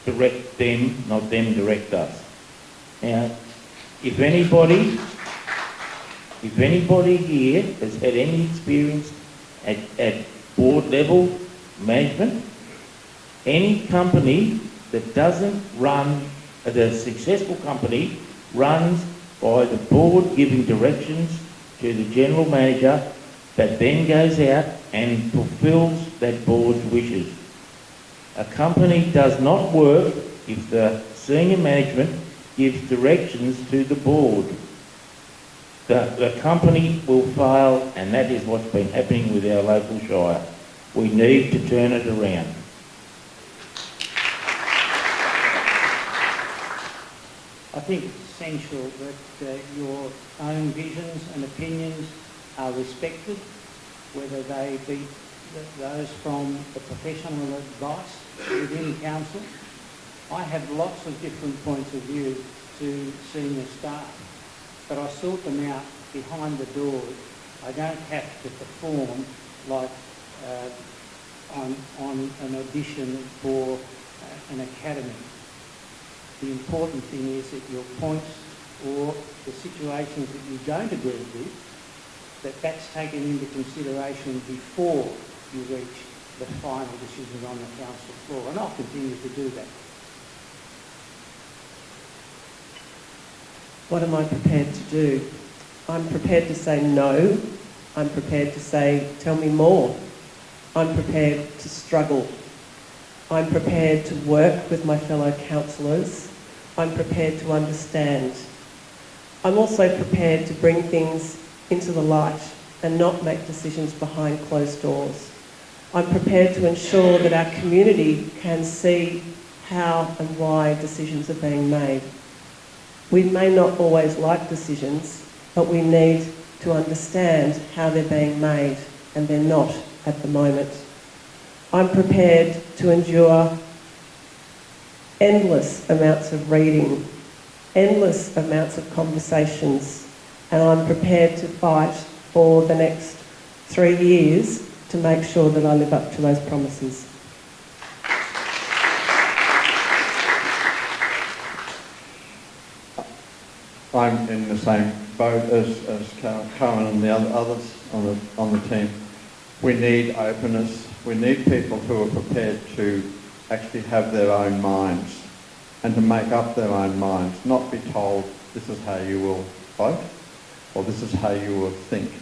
direct them, not them direct us. Now, if anybody here has had any experience at board level management, any company that doesn't run, the successful company runs by the board giving directions to the general manager, that then goes out and fulfills that board's wishes. A company does not work if the senior management gives directions to the board. The company will fail, and that is what's been happening with our local shire. We need to turn it around. I think it's essential that your own visions and opinions are respected, whether they be those from the professional advice within council. I have lots of different points of view to senior staff. but I sort them out behind the doors. I don't have to perform like on an audition for an academy. The important thing is that your points or the situations that you don't agree with, that's taken into consideration before you reach the final decision on the council floor, and I'll continue to do that. What am I prepared to do? I'm prepared to say no. I'm prepared to say, tell me more. I'm prepared to struggle. I'm prepared to work with my fellow councillors. I'm prepared to understand. I'm also prepared to bring things into the light and not make decisions behind closed doors. I'm prepared to ensure that our community can see how and why decisions are being made. We may not always like decisions, but we need to understand how they're being made, and they're not at the moment. I'm prepared to endure endless amounts of reading, endless amounts of conversations, and I'm prepared to fight for the next 3 years to make sure that I live up to those promises. I'm in the same boat as Karen and the others on the team. We need openness. We need people who are prepared to actually have their own minds and to make up their own minds, not be told this is how you will vote or this is how you will think.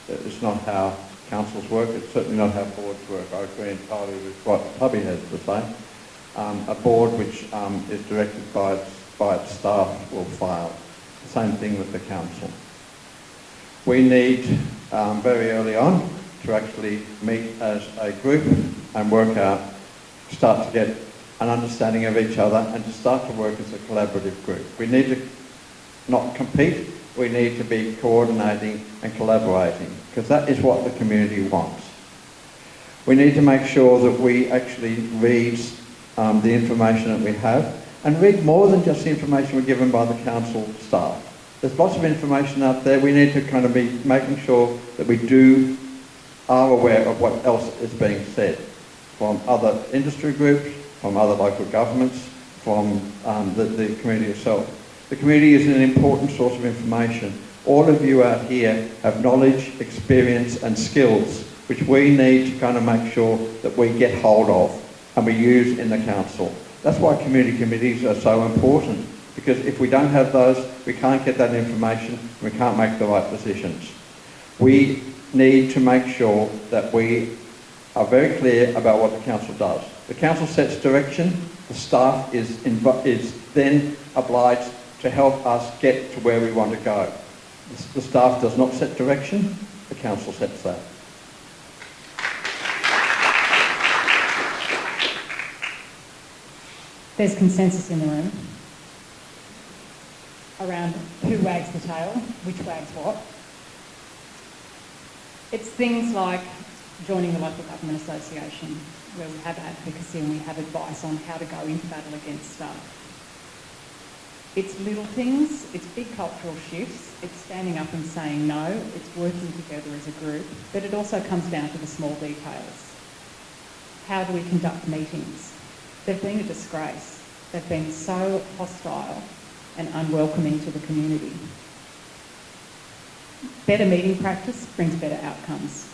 It's not how councils work. It's certainly not how boards work. I agree entirely with what Tubby has to say. A board which is directed by its staff will fail. Same thing with the council. We need very early on to actually meet as a group and work out, start to get an understanding of each other and to start to work as a collaborative group. We need to not compete, we need to be coordinating and collaborating, because that is what the community wants. We need to make sure that we actually read the information that we have and read more than just the information we're given by the council staff. There's lots of information out there. We need to kind of be making sure that we are aware of what else is being said from other industry groups, from other local governments, from the community itself. The community is an important source of information. All of you out here have knowledge, experience and skills which we need to kind of make sure that we get hold of and we use in the council. That's why community committees are so important, because if we don't have those, we can't get that information, we can't make the right decisions. We need to make sure that we are very clear about what the council does. The council sets direction, the staff is then obliged to help us get to where we want to go. The staff does not set direction, the council sets that. There's consensus in the room around who wags the tail, which wags what. It's things like joining the local government association, where we have advocacy and we have advice on how to go into battle against stuff. It's little things, it's big cultural shifts, it's standing up and saying no, it's working together as a group, but it also comes down to the small details. How do we conduct meetings? They've been a disgrace. They've been so hostile and unwelcoming to the community. Better meeting practice brings better outcomes.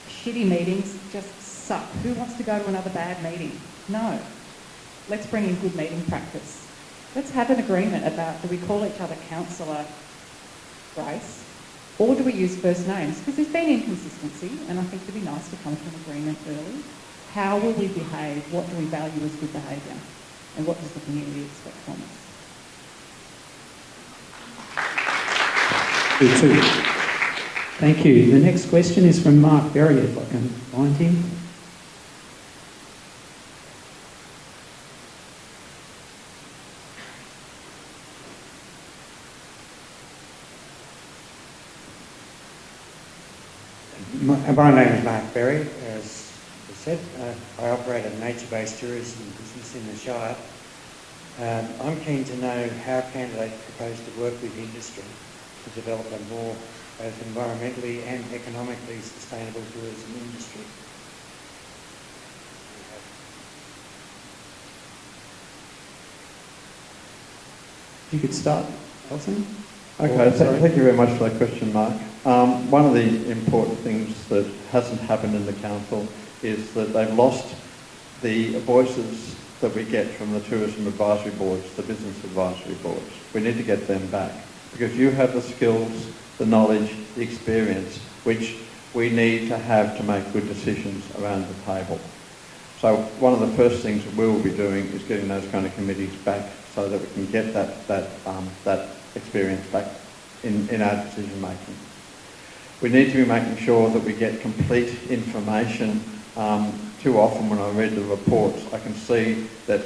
Shitty meetings just suck. Who wants to go to another bad meeting? No. Let's bring in good meeting practice. Let's have an agreement about, do we call each other Councillor Grace, or do we use first names? Because there's been inconsistency, and I think it'd be nice to come to an agreement early. How will we behave? What do we value as good behaviour? And what does the community expect from us? You too. Thank you. The next question is from Mark Berry, if I can find him. My name is Mark Berry. As I said, I operate a nature-based tourism business in the Shire. I'm keen to know how candidates propose to work with industry to develop a more both environmentally and economically sustainable tourism industry. If you could start, Alison. Okay, Sorry. thank you very much for that question, Mark. One of the important things that hasn't happened in the council is that they've lost the voices that we get from the tourism advisory boards, the business advisory boards. We need to get them back because you have the skills, the knowledge, the experience which we need to have to make good decisions around the table. So one of the first things that we will be doing is getting those kind of committees back so that we can get that experience back in our decision making. We need to be making sure that we get complete information. Too often when I read the reports, I can see that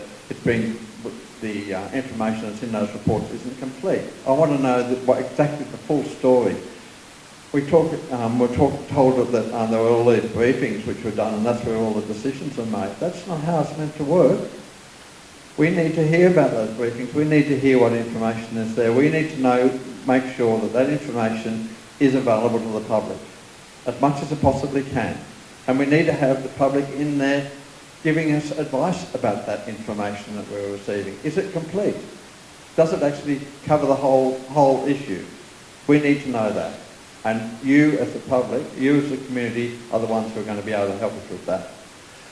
the information that's in those reports isn't complete. I want to know exactly the full story. We're told that there were all these briefings which were done and that's where all the decisions are made. That's not how it's meant to work. We need to hear about those briefings. We need to hear what information is there. We need to make sure that information is available to the public as much as it possibly can. And we need to have the public in there giving us advice about that information that we're receiving. Is it complete? Does it actually cover the whole issue? We need to know that. And you as the public, you as the community are the ones who are going to be able to help us with that.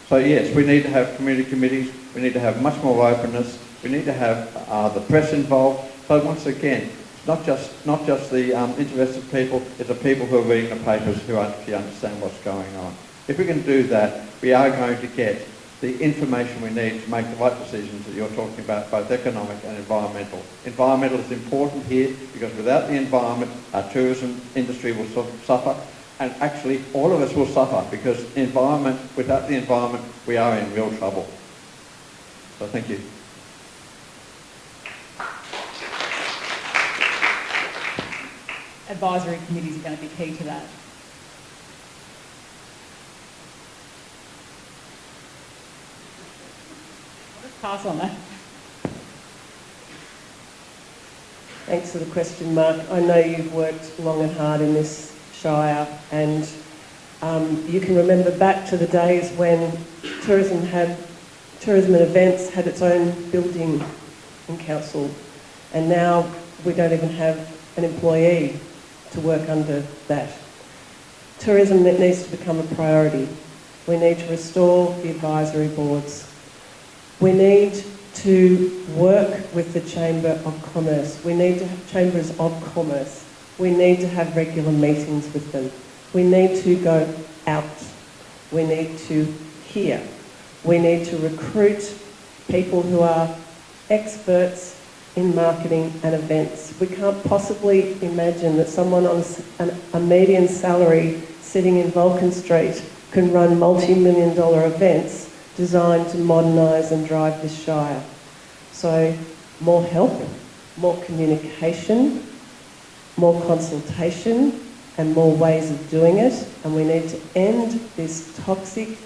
So yes, we need to have community committees, we need to have much more openness, we need to have the press involved. So once again, it's not just the interested people, it's the people who are reading the papers who actually understand what's going on. If we can do that, we are going to get the information we need to make the right decisions that you're talking about, both economic and environmental. Environmental is important here because without the environment, our tourism industry will suffer, and actually all of us will suffer because without the environment, we are in real trouble. So thank you. Advisory committees are going to be key to that. Pass on that. Thanks for the question, Mark. I know you've worked long and hard in this Shire, and you can remember back to the days when tourism and events had its own building in council, and now we don't even have an employee to work under that. Tourism needs to become a priority. We need to restore the advisory boards. We need to work with the Chamber of Commerce. We need to have Chambers of Commerce. We need to have regular meetings with them. We need to go out. We need to hear. We need to recruit people who are experts in marketing and events. We can't possibly imagine that someone on a median salary sitting in Vulcan Street can run multi-million-dollar events designed to modernise and drive this Shire. So more help, more communication, more consultation and more ways of doing it, and we need to end this toxic,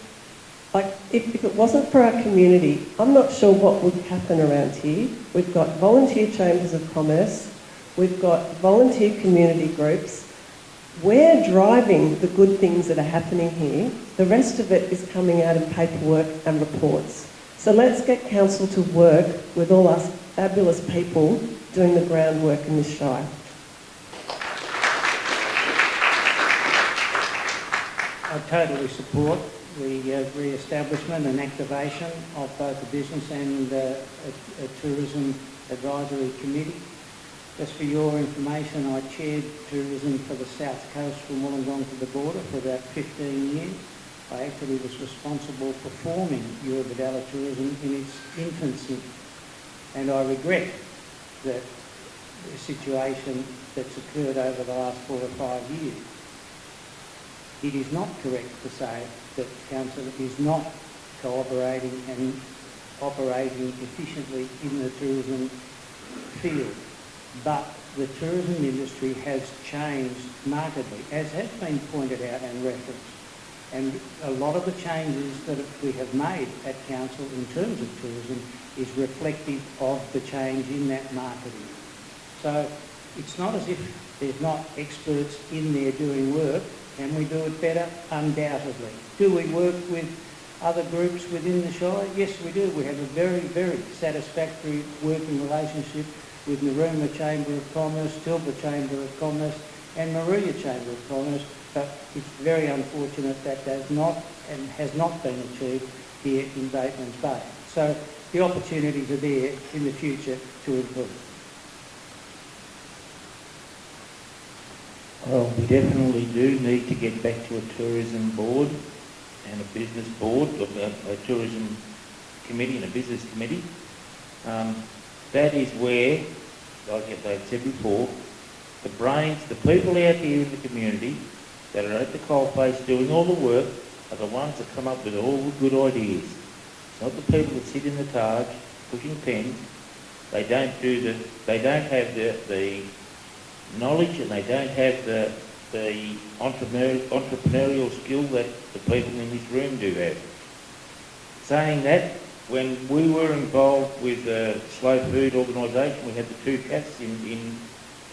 if it wasn't for our community, I'm not sure what would happen around here. We've got volunteer chambers of commerce, we've got volunteer community groups. We're driving the good things that are happening here. The rest of it is coming out in paperwork and reports. So let's get council to work with all us fabulous people doing the groundwork in this Shire. I totally support the re-establishment and activation of both the business and a tourism advisory committee. Just for your information, I chaired tourism for the South Coast from Wollongong to the border for about 15 years. I actually was responsible for forming Eurobodalla Tourism in its infancy, and I regret that the situation that's occurred over the last 4 or 5 years. It is not correct to say that Council is not cooperating and operating efficiently in the tourism field. But the tourism industry has changed markedly, as has been pointed out and referenced. And a lot of the changes that we have made at Council in terms of tourism is reflective of the change in that marketing. So it's not as if there's not experts in there doing work. Can we do it better? Undoubtedly. Do we work with other groups within the Shire? Yes, we do. We have a very, very satisfactory working relationship with Narooma Chamber of Commerce, Tilpa Chamber of Commerce and Maria Chamber of Commerce, but it's very unfortunate that does not and has not been achieved here in Batemans Bay. So the opportunities are there in the future to improve. Well, we definitely do need to get back to a tourism board and a business board, a tourism committee and a business committee. That is where, like I've said before, the brains, the people out here in the community that are at the coalface doing all the work are the ones that come up with all the good ideas. It's not the people that sit in the Taj pushing pens. They don't have the knowledge and they don't have the entrepreneurial skill that the people in this room do have. Saying that, when we were involved with the Slow Food Organisation, we had the two cats in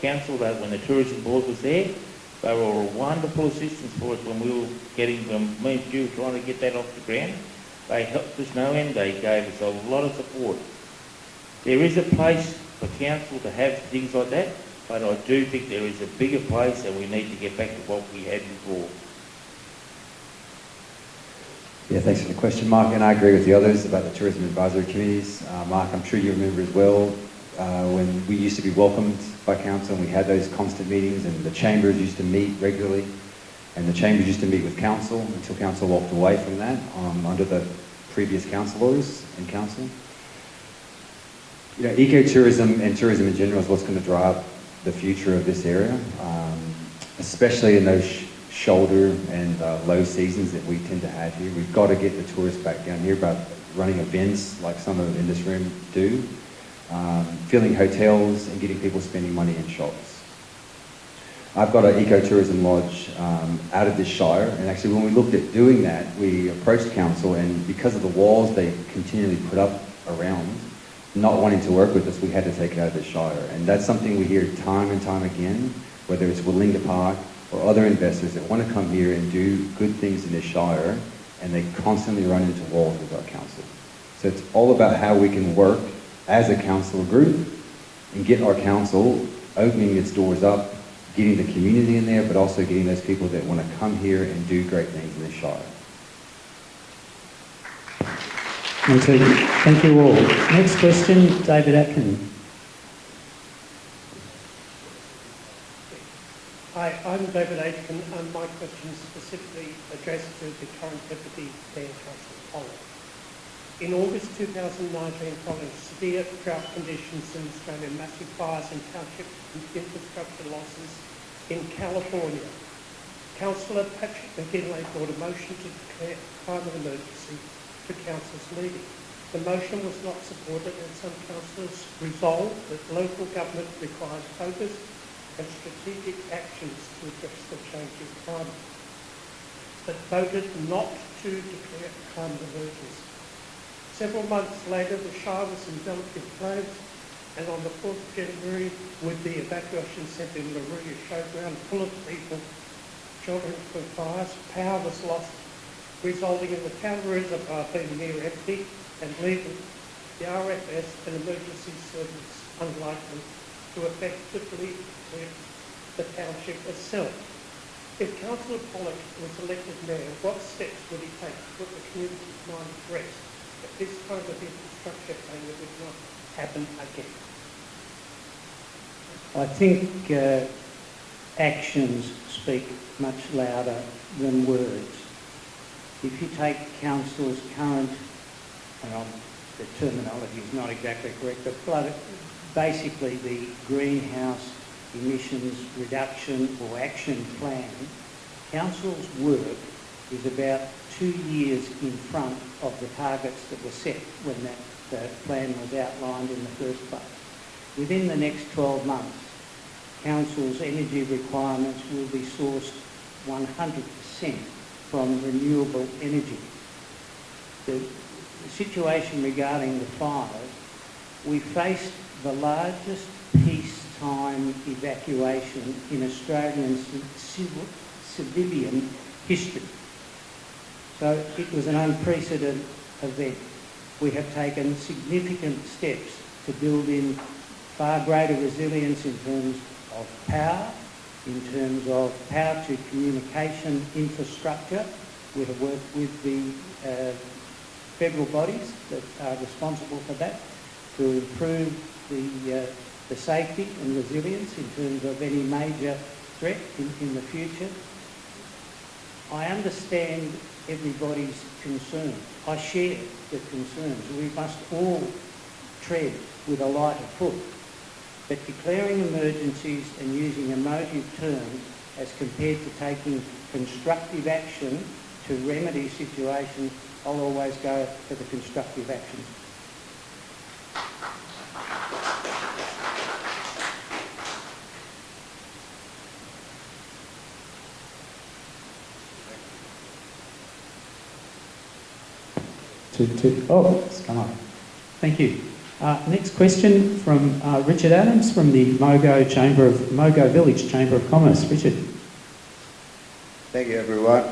council that when the tourism board was there, they were a wonderful assistance for us when we were getting them, me and Stu were trying to get that off the ground. They helped us no end, they gave us a lot of support. There is a place for council to have things like that, but I do think there is a bigger place and we need to get back to what we had before. Yeah, thanks for the question, Mark, and I agree with the others about the tourism advisory committees. Mark, I'm sure you remember as well when we used to be welcomed by council and we had those constant meetings and the chambers used to meet regularly and the chambers used to meet with council until council walked away from that under the previous councillors and council. You know, ecotourism and tourism in general is what's going to drive the future of this area, especially in those shoulder and low seasons that we tend to have here. We've got to get the tourists back down here by running events like some of in this room do, filling hotels and getting people spending money in shops. I've got an ecotourism lodge out of this shire, and actually when we looked at doing that, we approached council, and because of the walls they continually put up around, not wanting to work with us, we had to take it out of the shire. And that's something we hear time and time again, whether it's Willinga Park or other investors that want to come here and do good things in this shire, and they constantly run into walls with our council. So it's all about how we can work as a council group and get our council opening its doors up, getting the community in there, but also getting those people that want to come here and do great things in this shire. Thank you all. Next question, David Atkin. Hi, I'm David Atkin, and my question is specifically addressed to the current Deputy Mayor, Councillor Pollock. In August 2019, following severe drought conditions in Australia, massive fires and township infrastructure losses in California, Councillor Patrick McGinley brought a motion to declare climate emergency to Council's meeting. The motion was not supported and some councillors resolved that local government requires focused and strategic actions to address the changing climate, but voted not to declare a climate emergency. Several months later, the Shire was enveloped in flames, and on the 4th of January, with the evacuation centre in Maria Showground full of people, children from fires, power was lost, resulting in the town reservoir being near empty and leaving the RFS and emergency service unlikely to effectively clear the township itself. If Councillor Pollock was elected mayor, what steps would he take to put the community's mind at rest that this kind of infrastructure failure would not happen again? I think actions speak much louder than words. If you take council's current, the terminology is not exactly correct, but basically the greenhouse emissions reduction or action plan, council's work is about 2 years in front of the targets that were set when that plan was outlined in the first place. Within the next 12 months, council's energy requirements will be sourced 100% from renewable energy. The situation regarding the fires We faced the largest peacetime evacuation in Australian civilian history. So it was an unprecedented event. We have taken significant steps to build in far greater resilience in terms of power, in terms of power to communication infrastructure. We have worked with the federal bodies that are responsible for that to improve the safety and resilience in terms of any major threat in the future. I understand everybody's concern. I share the concerns. We must all tread with a lighter foot. But declaring emergencies and using emotive terms as compared to taking constructive action to remedy situations, I'll always go for the constructive action. Oh, it's come up. Thank you. Next question from Richard Adams from the Mogo Village Chamber of Commerce. Richard. Thank you, everyone.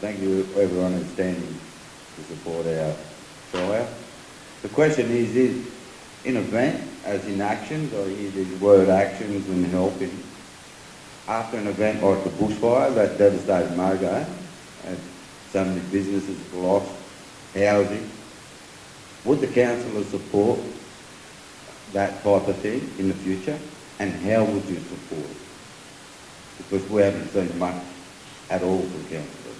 Thank you, everyone who's standing to support our shire. The question is in event, as in actions, or is the word actions and helping, after an event like the bushfire that devastated Mogo, and so many businesses lost housing, would the councillor support that type of thing in the future, and how would you support it? Because we haven't seen much at all from councillors.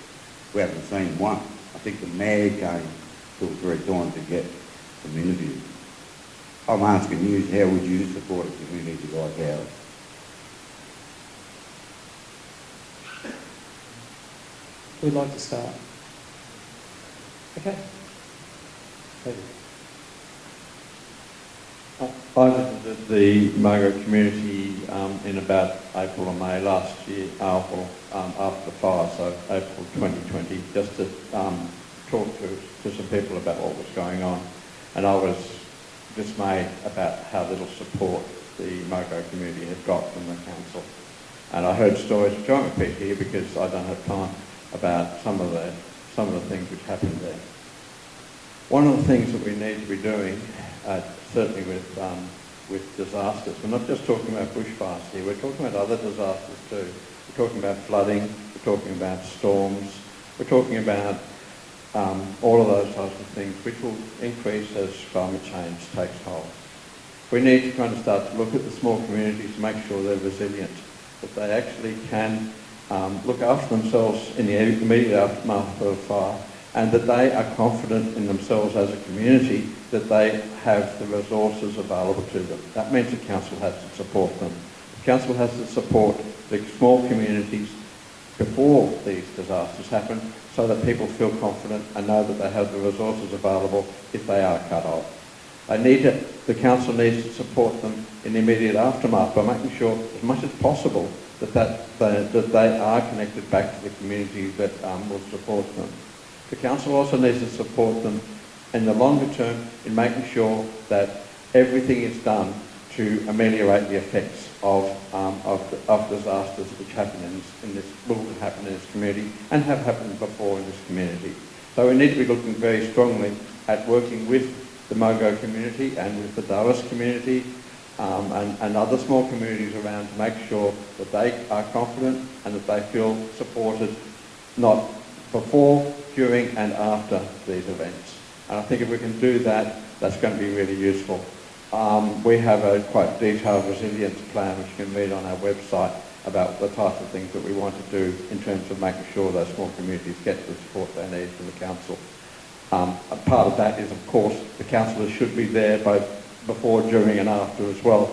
We haven't seen one. I think the mayor came 2 or 3 times to get some interviews. I'm asking you, how would you support a community like ours? Who'd like to start? Okay. I visited the Mogo community in about April or May last year, after the fire, so April 2020, just to talk to some people about what was going on. And I was dismayed about how little support the Mogo community had got from the council. And I heard stories, which I won't repeat here because I don't have time, about some of the things which happened there. One of the things that we need to be doing, certainly with disasters, we're not just talking about bushfires here, we're talking about other disasters too. We're talking about flooding, we're talking about storms, we're talking about all of those types of things which will increase as climate change takes hold. We need to kind of start to look at the small communities to make sure they're resilient, that they actually can look after themselves in the immediate aftermath of a fire, and that they are confident in themselves as a community that they have the resources available to them. That means the council has to support them. The council has to support the small communities before these disasters happen so that people feel confident and know that they have the resources available if they are cut off. The council needs to support them in the immediate aftermath by making sure as much as possible that they are connected back to the community that will support them. The council also needs to support them in the longer term in making sure that everything is done to ameliorate the effects of disasters which will happen in this community and have happened before in this community. So we need to be looking very strongly at working with the Mogo community and with the Dallas community and other small communities around to make sure that they are confident and that they feel supported, not before, during and after these events. And I think if we can do that, that's going to be really useful. We have a quite detailed resilience plan which you can read on our website about the types of things that we want to do in terms of making sure those small communities get the support they need from the council. A part of that is, of course, the councillors should be there both before, during and after as well.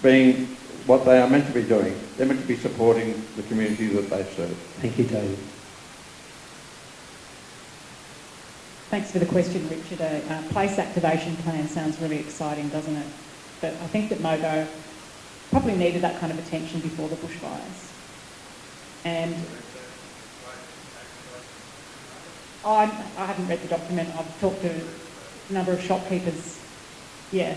Being what they are meant to be doing, they're meant to be supporting the community that they serve. Thank you, David. Thanks for the question, Richard. A place activation plan sounds really exciting, doesn't it? But I think that Mogo probably needed that kind of attention before the bushfires. And I haven't read the document. I've talked to a number of shopkeepers. Yeah,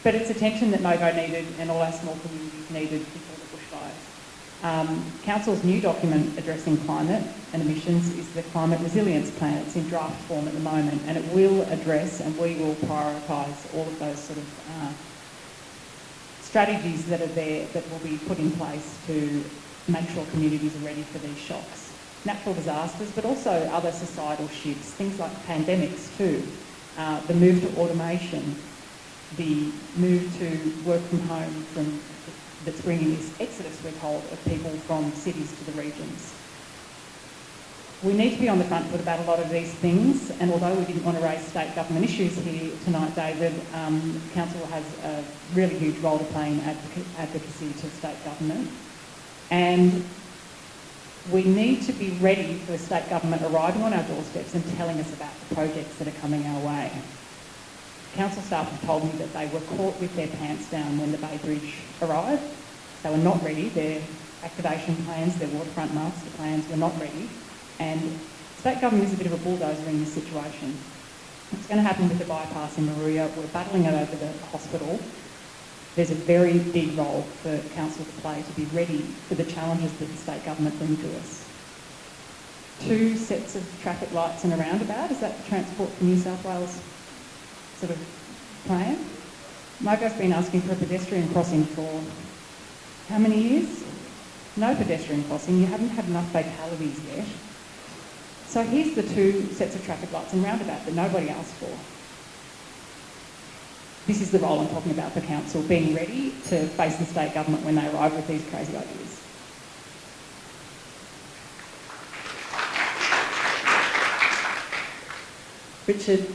But it's attention that Mogo needed and all our small communities needed before the bushfires. Council's new document addressing climate and emissions is the Climate Resilience Plan. It's in draft form at the moment, and it will address, and we will prioritise all of those sort of strategies that are there that will be put in place to make sure communities are ready for these shocks. Natural disasters, but also other societal shifts, things like pandemics too, the move to automation, the move to work from home that's bringing this exodus, we're told, of people from cities to the regions. We need to be on the front foot about a lot of these things, and although we didn't want to raise state government issues here tonight, David, Council has a really huge role to play in advocacy to state government. And we need to be ready for the state government arriving on our doorsteps and telling us about the projects that are coming our way. Council staff have told me that they were caught with their pants down when the Bay Bridge arrived. They were not ready. Their activation plans, their waterfront master plans were not ready. And state government is a bit of a bulldozer in this situation. What's going to happen with the bypass in Maruya? We're battling it over the hospital. There's a very big role for council to play to be ready for the challenges that the state government bring to us. 2 sets of traffic lights and a roundabout, is that the Transport for New South Wales sort of plan? Mogo's been asking for a pedestrian crossing for how many years? No pedestrian crossing. You haven't had enough fatalities yet. So here's the 2 sets of traffic lights and roundabout that nobody asked for. This is the role I'm talking about for council, being ready to face the state government when they arrive with these crazy ideas. Richard,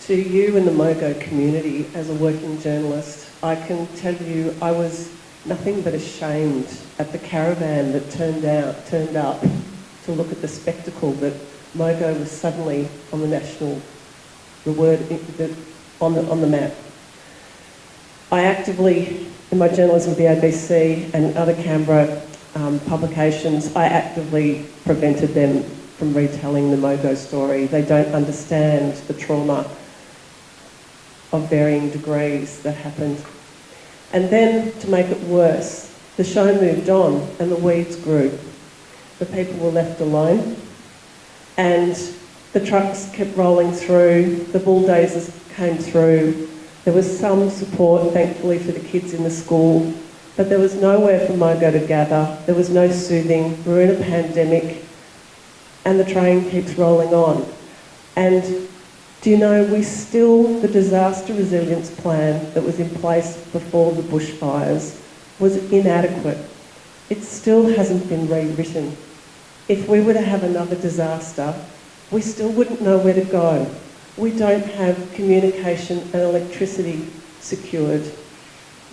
to you and the Mogo community, as a working journalist, I can tell you I was nothing but ashamed at the caravan that turned up to look at the spectacle that Mogo was suddenly on the on the map. I actively, in my journalism with the ABC and other Canberra publications, I actively prevented them from retelling the Mogo story. They don't understand the trauma of varying degrees that happened. And then, to make it worse, the show moved on and the weeds grew. The people were left alone, and the trucks kept rolling through, the bulldozers came through. There was some support, thankfully, for the kids in the school, but there was nowhere for Mogo to gather. There was no soothing. We're in a pandemic, and the train keeps rolling on. And do you know, the disaster resilience plan that was in place before the bushfires was inadequate. It still hasn't been rewritten. If we were to have another disaster, we still wouldn't know where to go. We don't have communication and electricity secured.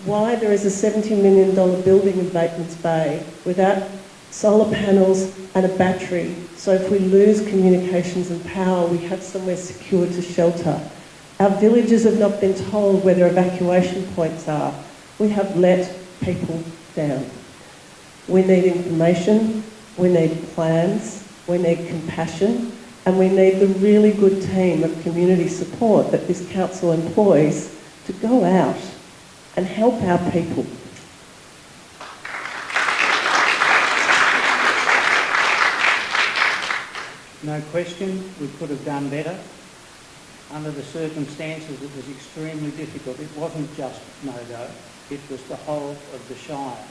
Why there is a $70 million building in Batemans Bay without solar panels and a battery, so if we lose communications and power, we have somewhere secure to shelter. Our villagers have not been told where their evacuation points are. We have let people down. We need information, we need plans, we need compassion, and we need the really good team of community support that this council employs to go out and help our people. No question, we could have done better. Under the circumstances, it was extremely difficult. It wasn't just Mogo, it was the whole of the Shire.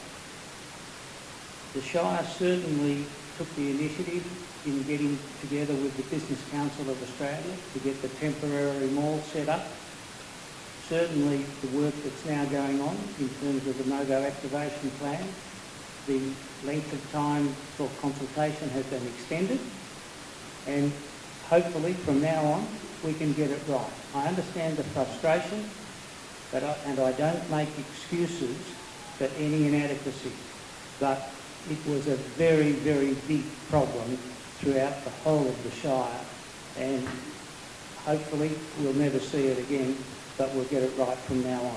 The Shire certainly took the initiative in getting together with the Business Council of Australia to get the temporary mall set up. Certainly the work that's now going on in terms of the Mogo activation plan, the length of time for consultation has been extended, and hopefully from now on we can get it right. I understand the frustration, and I don't make excuses for any inadequacy, but it was a very, very big problem throughout the whole of the Shire, and hopefully we'll never see it again, but we'll get it right from now on.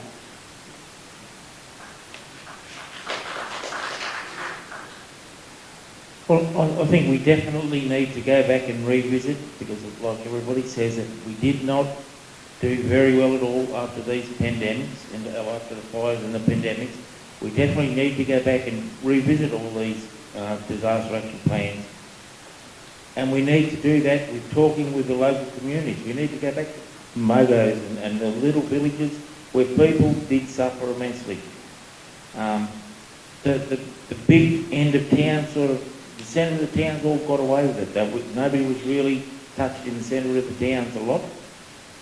Well, I think we definitely need to go back and revisit, because like everybody says, that we did not do very well at all after these pandemics and after the fires and the pandemics. We definitely need to go back and revisit all these disaster action plans. And we need to do that with talking with the local communities. We need to go back to Mogos and the little villages where people did suffer immensely. The big end of town, sort of, the centre of the towns all got away with it. Nobody was really touched in the centre of the towns a lot.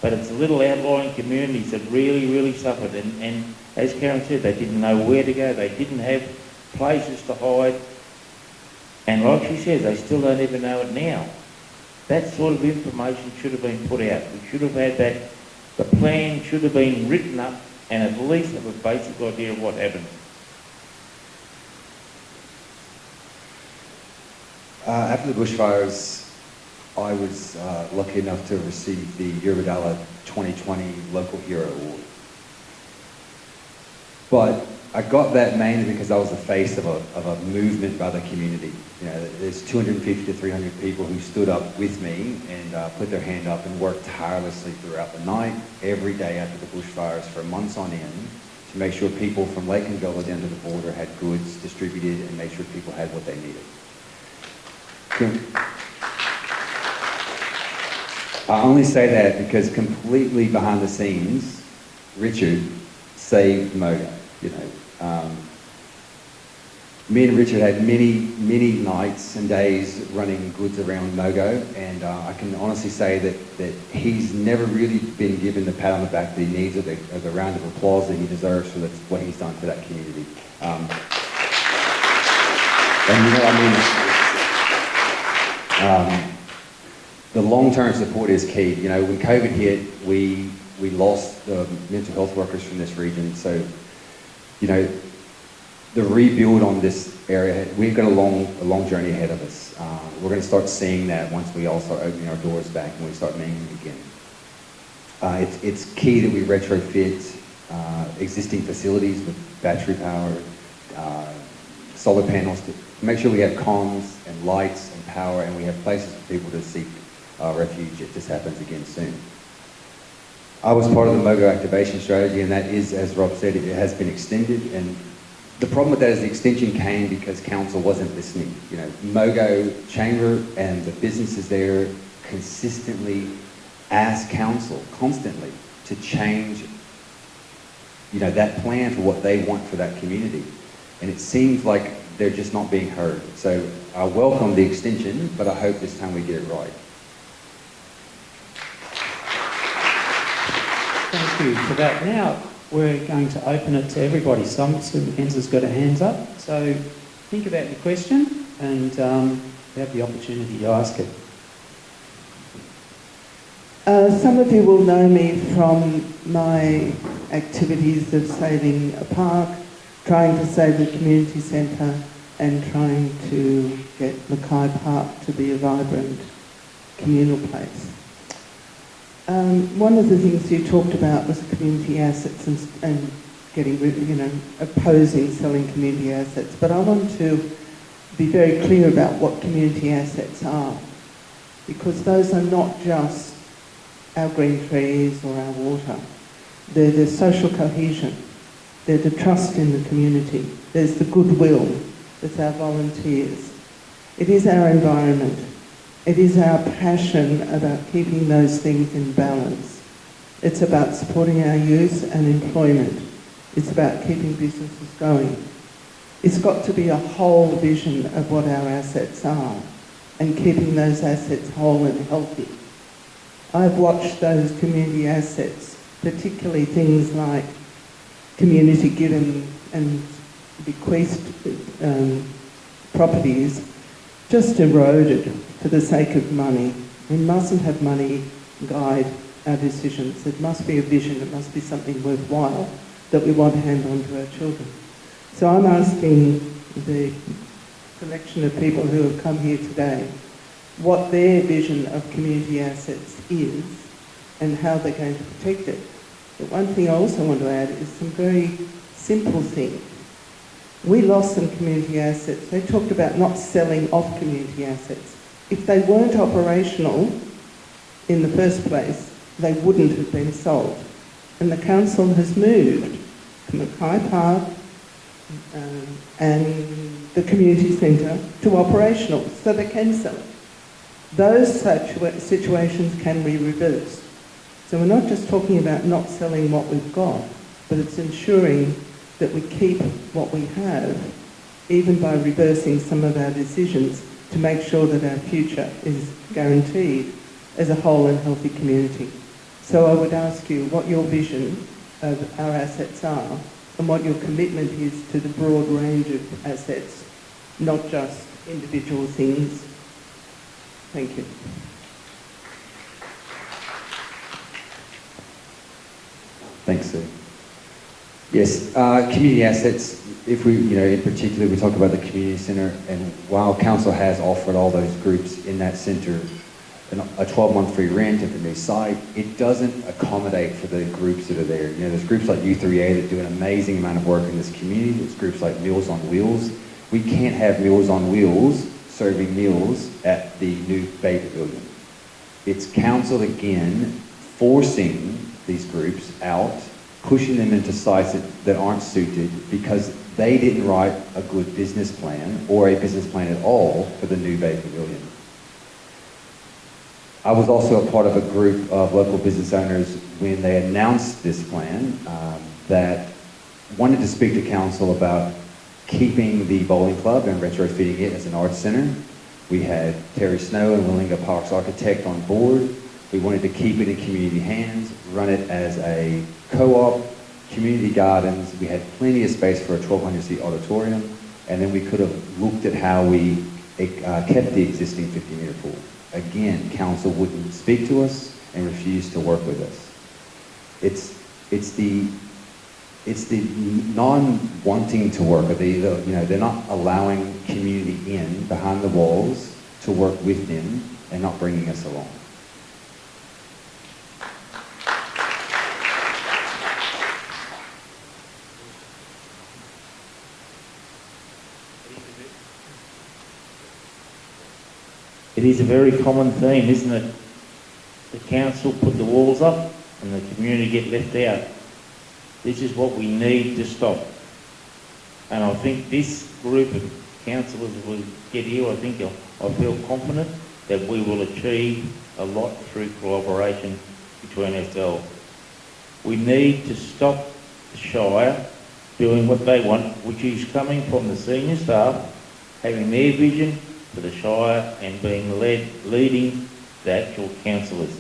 But it's the little outlying communities that really, really suffered. And as Karen said, they didn't know where to go. They didn't have places to hide. And like she says, they still don't even know it now. That sort of information should have been put out. We should have had that. The plan should have been written up and at least have a basic idea of what happened. After the bushfires, I was lucky enough to receive the Eurobodalla 2020 Local Hero Award. But I got that mainly because I was the face of a movement by the community. You know, there's 250 to 300 people who stood up with me and put their hand up and worked tirelessly throughout the night, every day after the bushfires for months on end, to make sure people from Lake and Gullah down to the border had goods distributed and make sure people had what they needed. I only say that because completely behind the scenes, Richard saved Mogo. You know, me and Richard had many nights and days running goods around Mogo, and I can honestly say that he's never really been given the pat on the back that he needs, or the round of applause that he deserves for what he's done for that community. And you know, I mean, the long-term support is key. You know, when COVID hit, we lost the mental health workers from this region. So, you know, the rebuild on this area, we've got a long journey ahead of us. We're going to start seeing that once we all start opening our doors back and we start mingling again. It's key that we retrofit existing facilities with battery power, solar panels to make sure we have comms and lights and power, and we have places for people to seek refuge if this happens again soon. I was part of the Mogo activation strategy, and that is, as Rob said, it has been extended. And the problem with that is the extension came because council wasn't listening. You know, Mogo Chamber and the businesses there consistently ask council constantly to change, you know, that plan for what they want for that community. And it seems like they're just not being heard. So I welcome the extension, but I hope this time we get it right. Thank you for that. Now we're going to open it to everybody. Sue McKenzie's got her hands up. So think about your question and you have the opportunity to ask it. Some of you will know me from my activities of saving a park, trying to save the community centre, and trying to get Mackay Park to be a vibrant communal place. One of the things you talked about was community assets and getting rid, you know, opposing selling community assets. But I want to be very clear about what community assets are, because those are not just our green trees or our water. They're the social cohesion. They're the trust in the community. There's the goodwill. There's our volunteers. It is our environment. It is our passion about keeping those things in balance. It's about supporting our youth and employment. It's about keeping businesses going. It's got to be a whole vision of what our assets are and keeping those assets whole and healthy. I've watched those community assets, particularly things like community given and bequeathed properties, just eroded for the sake of money. We mustn't have money guide our decisions. It must be a vision, it must be something worthwhile that we want to hand on to our children. So I'm asking the collection of people who have come here today what their vision of community assets is and how they're going to protect it. But one thing I also want to add is some very simple things. We lost some community assets. They talked about not selling off community assets. If they weren't operational in the first place, they wouldn't have been sold. And the council has moved Mackay Park and the community centre to operational, so they can sell it. Those such situations can be reversed. So we're not just talking about not selling what we've got, but it's ensuring that we keep what we have, even by reversing some of our decisions to make sure that our future is guaranteed as a whole and healthy community. So I would ask you what your vision of our assets are and what your commitment is to the broad range of assets, not just individual things. Thank you. Thanks, Sue. Yes, community assets, if we, in particular, we talk about the community centre, and while council has offered all those groups in that centre a 12-month free rent of a new site, it doesn't accommodate for the groups that are there. There's groups like U3A that do an amazing amount of work in this community. There's groups like Meals on Wheels. We can't have Meals on Wheels serving meals at the new Bay Pavilion. It's council, again, forcing these groups out, pushing them into sites that aren't suited because they didn't write a good business plan or a business plan at all for the new Bay Pavilion. I was also a part of a group of local business owners when they announced this plan that wanted to speak to council about keeping the bowling club and retrofitting it as an arts centre. We had Terry Snow and Willinga Parks Architect on board. We wanted to keep it in community hands, run it as a co-op, community gardens. We had plenty of space for a 1,200-seat auditorium, and then we could have looked at how we kept the existing 50-metre pool. Again, council wouldn't speak to us and refused to work with us. It's the non-wanting to work, or they're not allowing community in behind the walls to work with them and not bringing us along. It is a very common theme, isn't it? The council put the walls up and the community get left out. This is what we need to stop. And I think this group of councillors will get here, I feel confident that we will achieve a lot through cooperation between ourselves. We need to stop the Shire doing what they want, which is coming from the senior staff, having their vision for the Shire and being leading the actual councillors.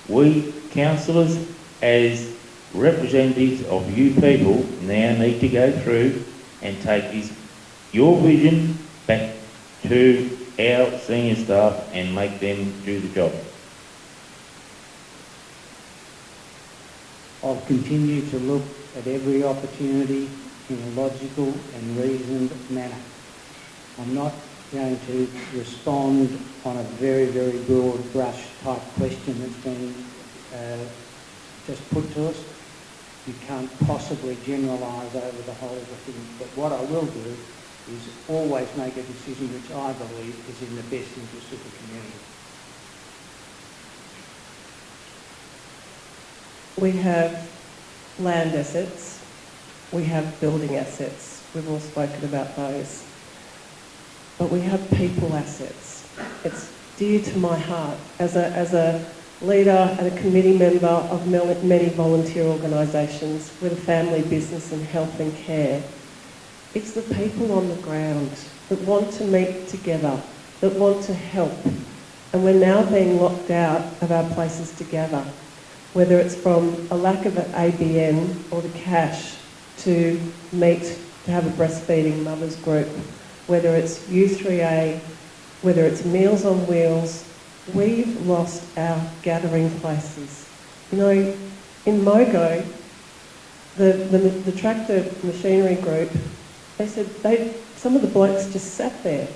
We councillors, as representatives of you people, now need to go through and take your vision back to our senior staff and make them do the job. I'll continue to look at every opportunity in a logical and reasoned manner. I'm not going to respond on a very, very broad brush type question that's been just put to us. You can't possibly generalise over the whole of the thing, but what I will do is always make a decision which I believe is in the best interest of the community. We have land assets, we have building assets. We've all spoken about those. But we have people assets. It's dear to my heart as a leader and a committee member of many volunteer organisations with a family business in health and care. It's the people on the ground that want to meet together, that want to help. And we're now being locked out of our places together, whether it's from a lack of an ABN or the cash to meet, to have a breastfeeding mothers group, whether it's U3A, whether it's Meals on Wheels. We've lost our gathering places. In Mogo, the tractor machinery group, they said some of the blokes just sat there,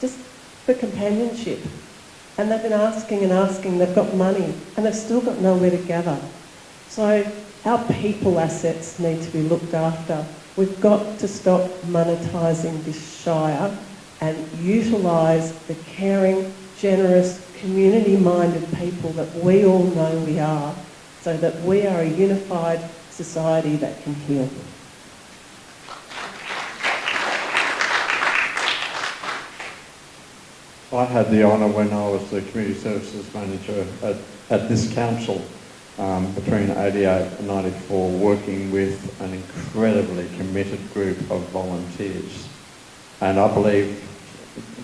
just for companionship. And they've been asking and asking, they've got money, and they've still got nowhere to gather. So our people assets need to be looked after. We've got to stop monetising this Shire and utilise the caring, generous, community-minded people that we all know we are, so that we are a unified society that can heal. I had the honour when I was the Community Services Manager at this council between 88 and 94, working with an incredibly committed group of volunteers. And I believe,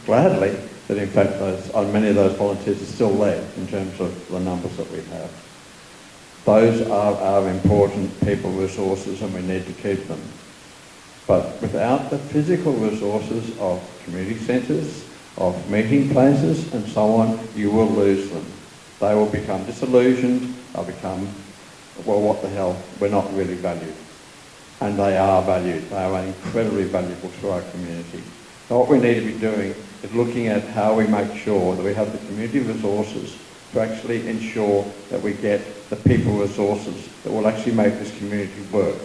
gladly, that in fact many of those volunteers are still there in terms of the numbers that we have. Those are our important people resources and we need to keep them. But without the physical resources of community centres, of meeting places and so on, you will lose them. They will become disillusioned, they'll become, well, what the hell, we're not really valued. And they are valued, they are incredibly valuable to our community. So what we need to be doing is looking at how we make sure that we have the community resources to actually ensure that we get the people resources that will actually make this community work.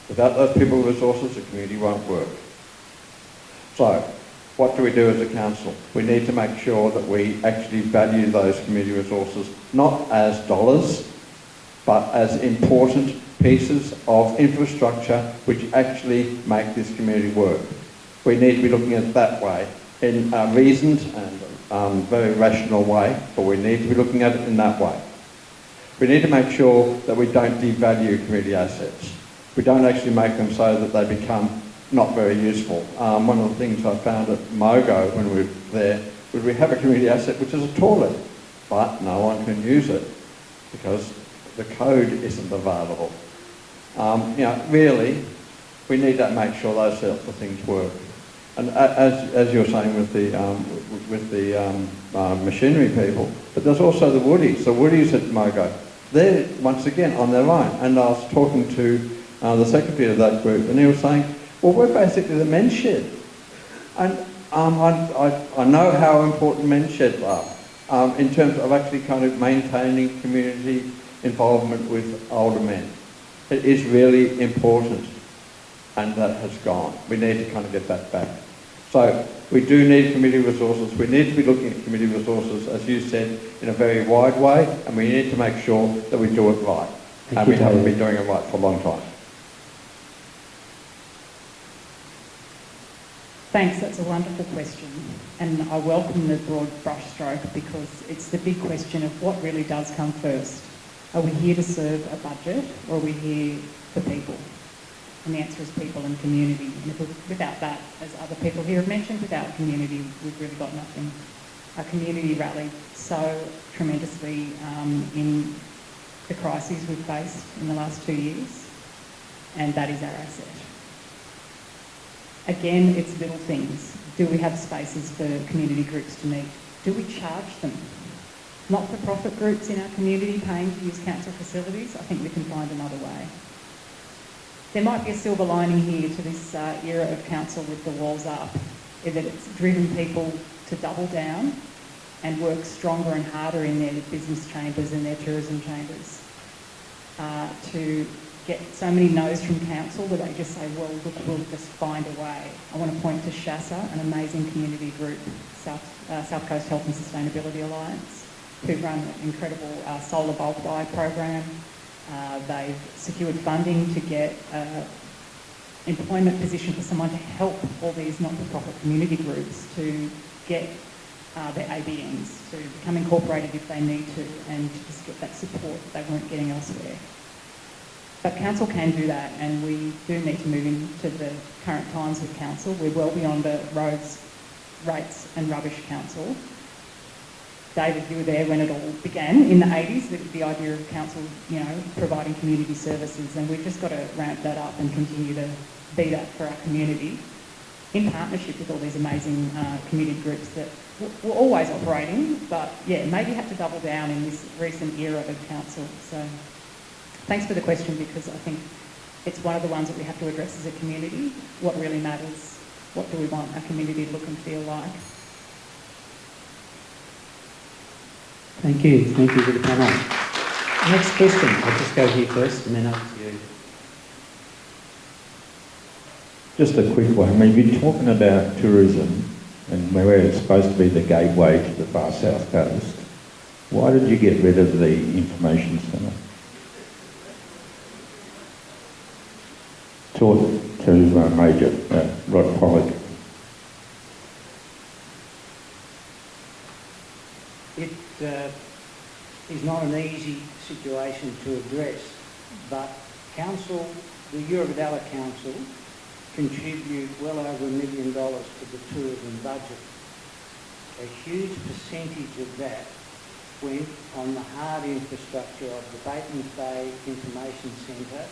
Without those people resources, the community won't work. So, what do we do as a council? We need to make sure that we actually value those community resources, not as dollars, but as important pieces of infrastructure which actually make this community work. We need to be looking at it that way, in a reasoned and very rational way, but we need to be looking at it in that way. We need to make sure that we don't devalue community assets. We don't actually make them so that they become not very useful. One of the things I found at Mogo when we were there was we have a community asset which is a toilet, but no one can use it because the code isn't available. Really, we need to make sure those sorts of things work. And as you're saying with the machinery people, but there's also the woodies. The woodies at Mogo, they're once again on their own. And I was talking to the secretary of that group, and he was saying, well, we're basically the men's shed. And I know how important men's sheds are in terms of actually kind of maintaining community involvement with older men. It is really important, and that has gone. We need to kind of get that back. So we do need community resources. We need to be looking at community resources, as you said, in a very wide way, and we need to make sure that we do it right. And we haven't been doing it right for a long time. Thanks, that's a wonderful question. And I welcome the broad brushstroke because it's the big question of what really does come first. Are we here to serve a budget or are we here for people? And the answer is people and community. And without that, as other people here have mentioned, without community, we've really got nothing. Our community rallied so tremendously in the crises we've faced in the last 2 years, and that is our asset. Again, it's little things. Do we have spaces for community groups to meet? Do we charge them? Not-for-profit groups in our community paying to use council facilities? I think we can find another way. There might be a silver lining here to this era of council with the walls up, in that it's driven people to double down and work stronger and harder in their business chambers and their tourism chambers to get so many no's from council that they just say, well, look, we'll just find a way. I want to point to SHASA, an amazing community group, South Coast Health and Sustainability Alliance, who run an incredible solar bulk buy program. They've secured funding to get an employment position for someone to help all these not-for-profit community groups to get their ABNs, to become incorporated if they need to, and to just get that support that they weren't getting elsewhere. But council can do that, and we do need to move into the current times with council. We're well beyond the roads, rates and rubbish council. David, you were there when it all began in the 80s, the idea of council, providing community services, and we've just got to ramp that up and continue to be that for our community in partnership with all these amazing community groups that were always operating, but maybe had to double down in this recent era of council. So thanks for the question, because I think it's one of the ones that we have to address as a community. What really matters? What do we want our community to look and feel like? Thank you to the panel. Next question, I'll just go here first and then over to you. Just a quick one. We've been talking about tourism and where it's supposed to be the gateway to the far south coast, why did you get rid of the information centre? To Major Rod Pollock. It is not an easy situation to address, but Council, the Eurobodalla Council, contribute well over $1 million to the tourism budget. A huge percentage of that went on the hard infrastructure of the Batemans Bay Information Centre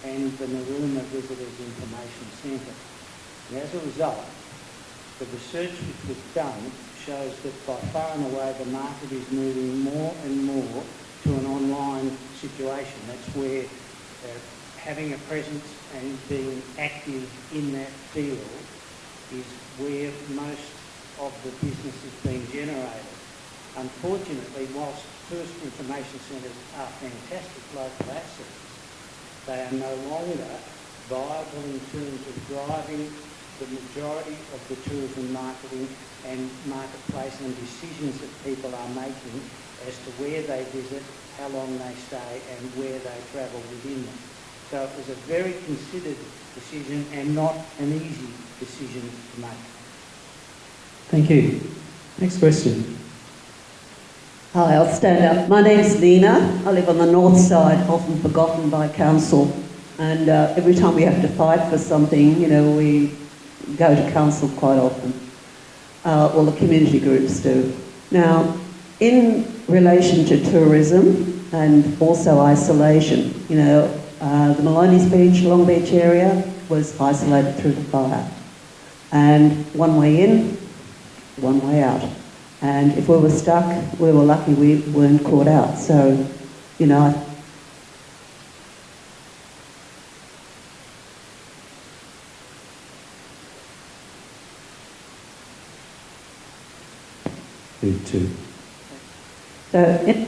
and the Narooma Visitors Information Centre. And as a result, the research which was done shows that by far and away the market is moving more and more to an online situation. That's where having a presence and being active in that field is where most of the business is being generated. Unfortunately, whilst tourist information centres are fantastic local assets, they are no longer viable in terms of driving the majority of the tourism marketing and marketplace and decisions that people are making as to where they visit, how long they stay and where they travel within them. So it was a very considered decision and not an easy decision to make. Thank you. Next question. Hi, I'll stand up. My name's Nina. I live on the north side, often forgotten by council. And every time we have to fight for something, you know, we go to council quite often. Well, the community groups do. Now, in relation to tourism and also isolation, you know, the Maloney's Beach, Long Beach area was isolated through the fire. And one way in, one way out. And if we were stuck, we were lucky we weren't caught out. So, you know, Two. so it,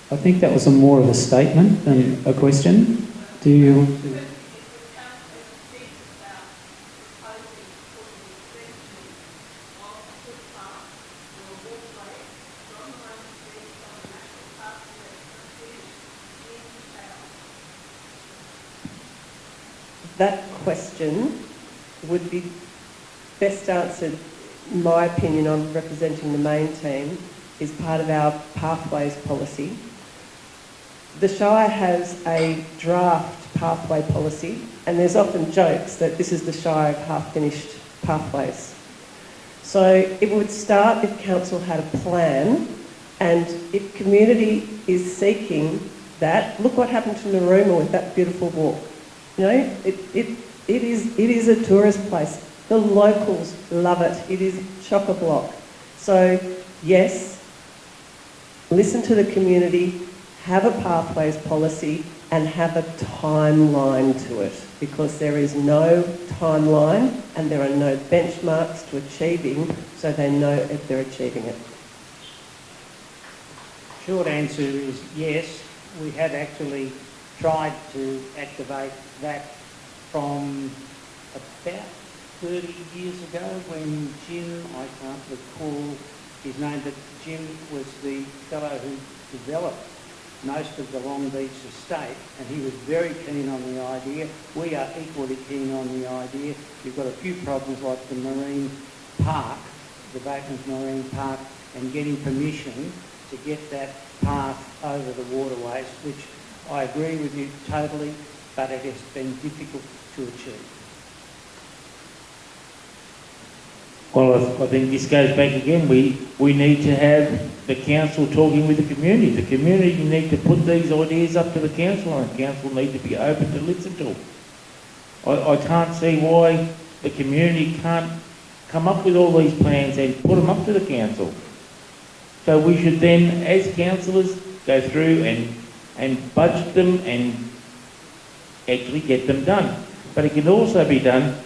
I think that was more of a statement than a question. Do you want to... That question would be best answered, in my opinion, on representing the main team, is part of our pathways policy. The Shire has a draft pathway policy, and there's often jokes that this is the Shire of half-finished pathways. So it would start if council had a plan, and if community is seeking that, look what happened to Narooma with that beautiful walk. You know, it is a tourist place. The locals love it. It is chock-a-block. So yes, listen to the community, have a pathways policy and have a timeline to it, because there is no timeline and there are no benchmarks to achieving, so they know if they're achieving it. Short answer is yes. We have actually tried to activate that from about 30 years ago when Jim, I can't recall his name, but Jim was the fellow who developed most of the Long Beach estate, and he was very keen on the idea. We are equally keen on the idea. You've got a few problems like the Marine Park, the Batemans Marine Park, and getting permission to get that path over the waterways, which I agree with you totally, but it has been difficult to achieve. Well, I think this goes back again. We need to have the council talking with the community. The community need to put these ideas up to the council, and the council need to be open to listen to them. I can't see why the community can't come up with all these plans and put them up to the council. So we should then, as councillors, go through and budget them and actually get them done. But it can also be done.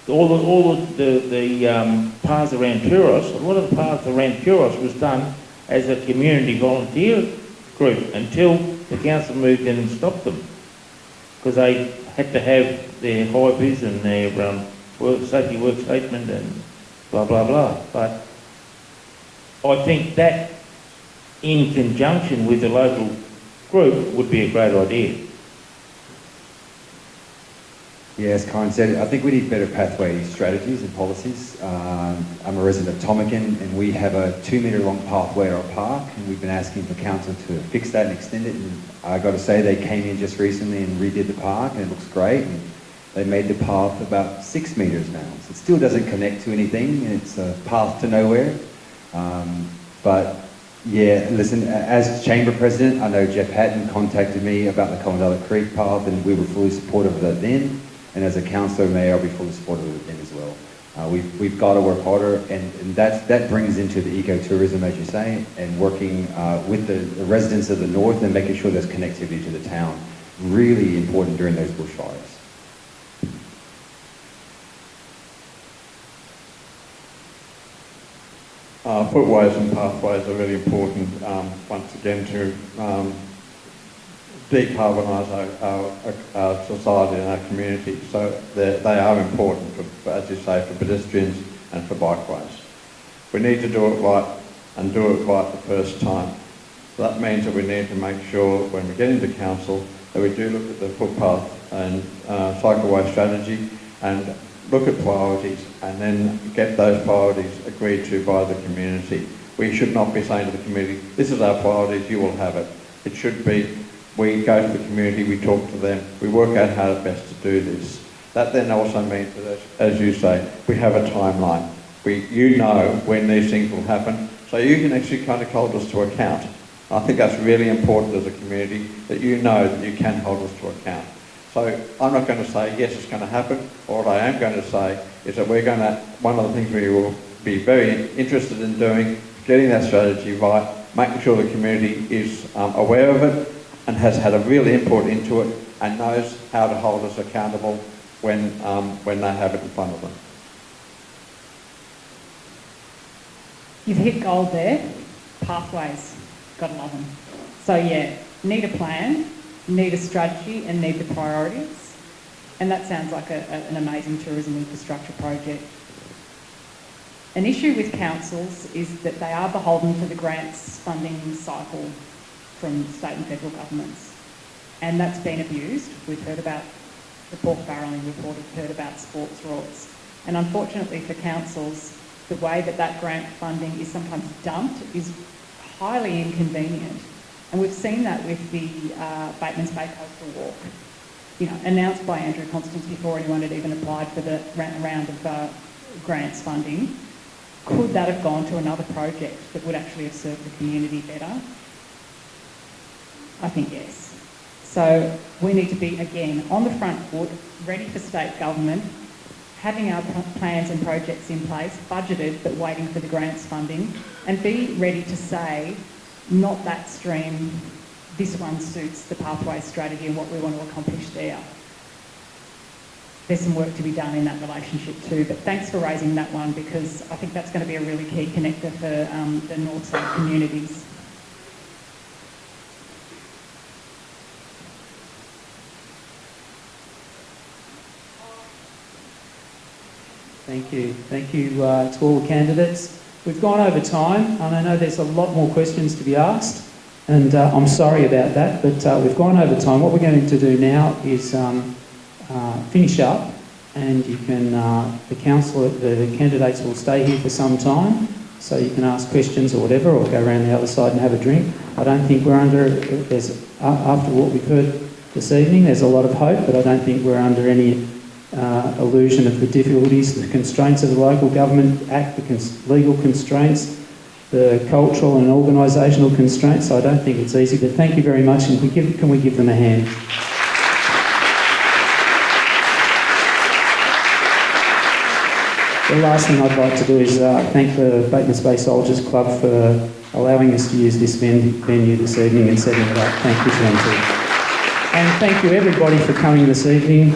All the paths around Turos, a lot of the paths around Turos was done as a community volunteer group until the council moved in and stopped them, because they had to have their high-vis and their safety work statement and blah, blah, blah. But I think that, in conjunction with the local group, would be a great idea. Yeah, as Karen said, I think we need better pathway strategies and policies. I'm a resident of Tomakin, and we have a 2-metre long pathway at our park, and we've been asking for council to fix that and extend it. And I got to say, they came in just recently and redid the park, and it looks great. And they made the path about 6 metres now. So it still doesn't connect to anything, and it's a path to nowhere. But yeah, listen, as Chamber President, I know Jeff Hatton contacted me about the Colindale Creek path, and we were fully supportive of that then. And as a councillor mayor, I'll be fully supportive of it then as well. We've got to work harder, and that brings into the ecotourism, as you say, and working with the residents of the north and making sure there's connectivity to the town. Really important during those bushfires. Footways and pathways are really important, once again, to decarbonise our society and our community. So they are important, for, as you say, for pedestrians and for bikeways. We need to do it right, and do it right the first time. So that means that we need to make sure, when we get into council, that we do look at the footpath and cycleway strategy and look at priorities, and then get those priorities agreed to by the community. We should not be saying to the community, this is our priorities, you will have it. It should be, we go to the community, we talk to them, we work out how best to do this. That then also means that, as you say, we have a timeline. You know when these things will happen, so you can actually kind of hold us to account. I think that's really important as a community, that you know that you can hold us to account. So I'm not going to say, yes, it's going to happen. What I am going to say is that we're going to, one of the things we will be very interested in doing, getting that strategy right, making sure the community is aware of it and has had a real input into it and knows how to hold us accountable when they have it in front of them. You've hit gold there. Pathways, gotta love them. So yeah, need a plan, need a strategy, and need the priorities. And that sounds like an amazing tourism infrastructure project. An issue with councils is that they are beholden to the grants funding cycle from state and federal governments. And that's been abused. We've heard about the pork barrelling report, we've heard about sports rorts. And unfortunately for councils, the way that grant funding is sometimes dumped is highly inconvenient. And we've seen that with the Batemans Bay Coastal Walk, announced by Andrew Constance before anyone had even applied for the round of grants funding. Could that have gone to another project that would actually have served the community better? I think yes. So we need to be, again, on the front foot, ready for state government, having our plans and projects in place, budgeted but waiting for the grants funding, and be ready to say, not that stream, this one suits the pathway strategy and what we want to accomplish there. There's some work to be done in that relationship too, but thanks for raising that one, because I think that's going to be a really key connector for the north side communities. Thank you. Thank you to all the candidates. We've gone over time, and I know there's a lot more questions to be asked, and I'm sorry about that, but we've gone over time. What we're going to do now is finish up, and you can, the candidates will stay here for some time, so you can ask questions or whatever, or go around the other side and have a drink. I don't think we're under, after what we've heard this evening, there's a lot of hope, but I don't think we're under any illusion of the difficulties, the constraints of the Local Government Act, the legal constraints, the cultural and organisational constraints. So I don't think it's easy, but thank you very much, and can we give them a hand? The last thing I'd like to do is thank the Batemans Bay Soldiers Club for allowing us to use this venue this evening and setting it up. Thank you to them too. And thank you everybody for coming this evening.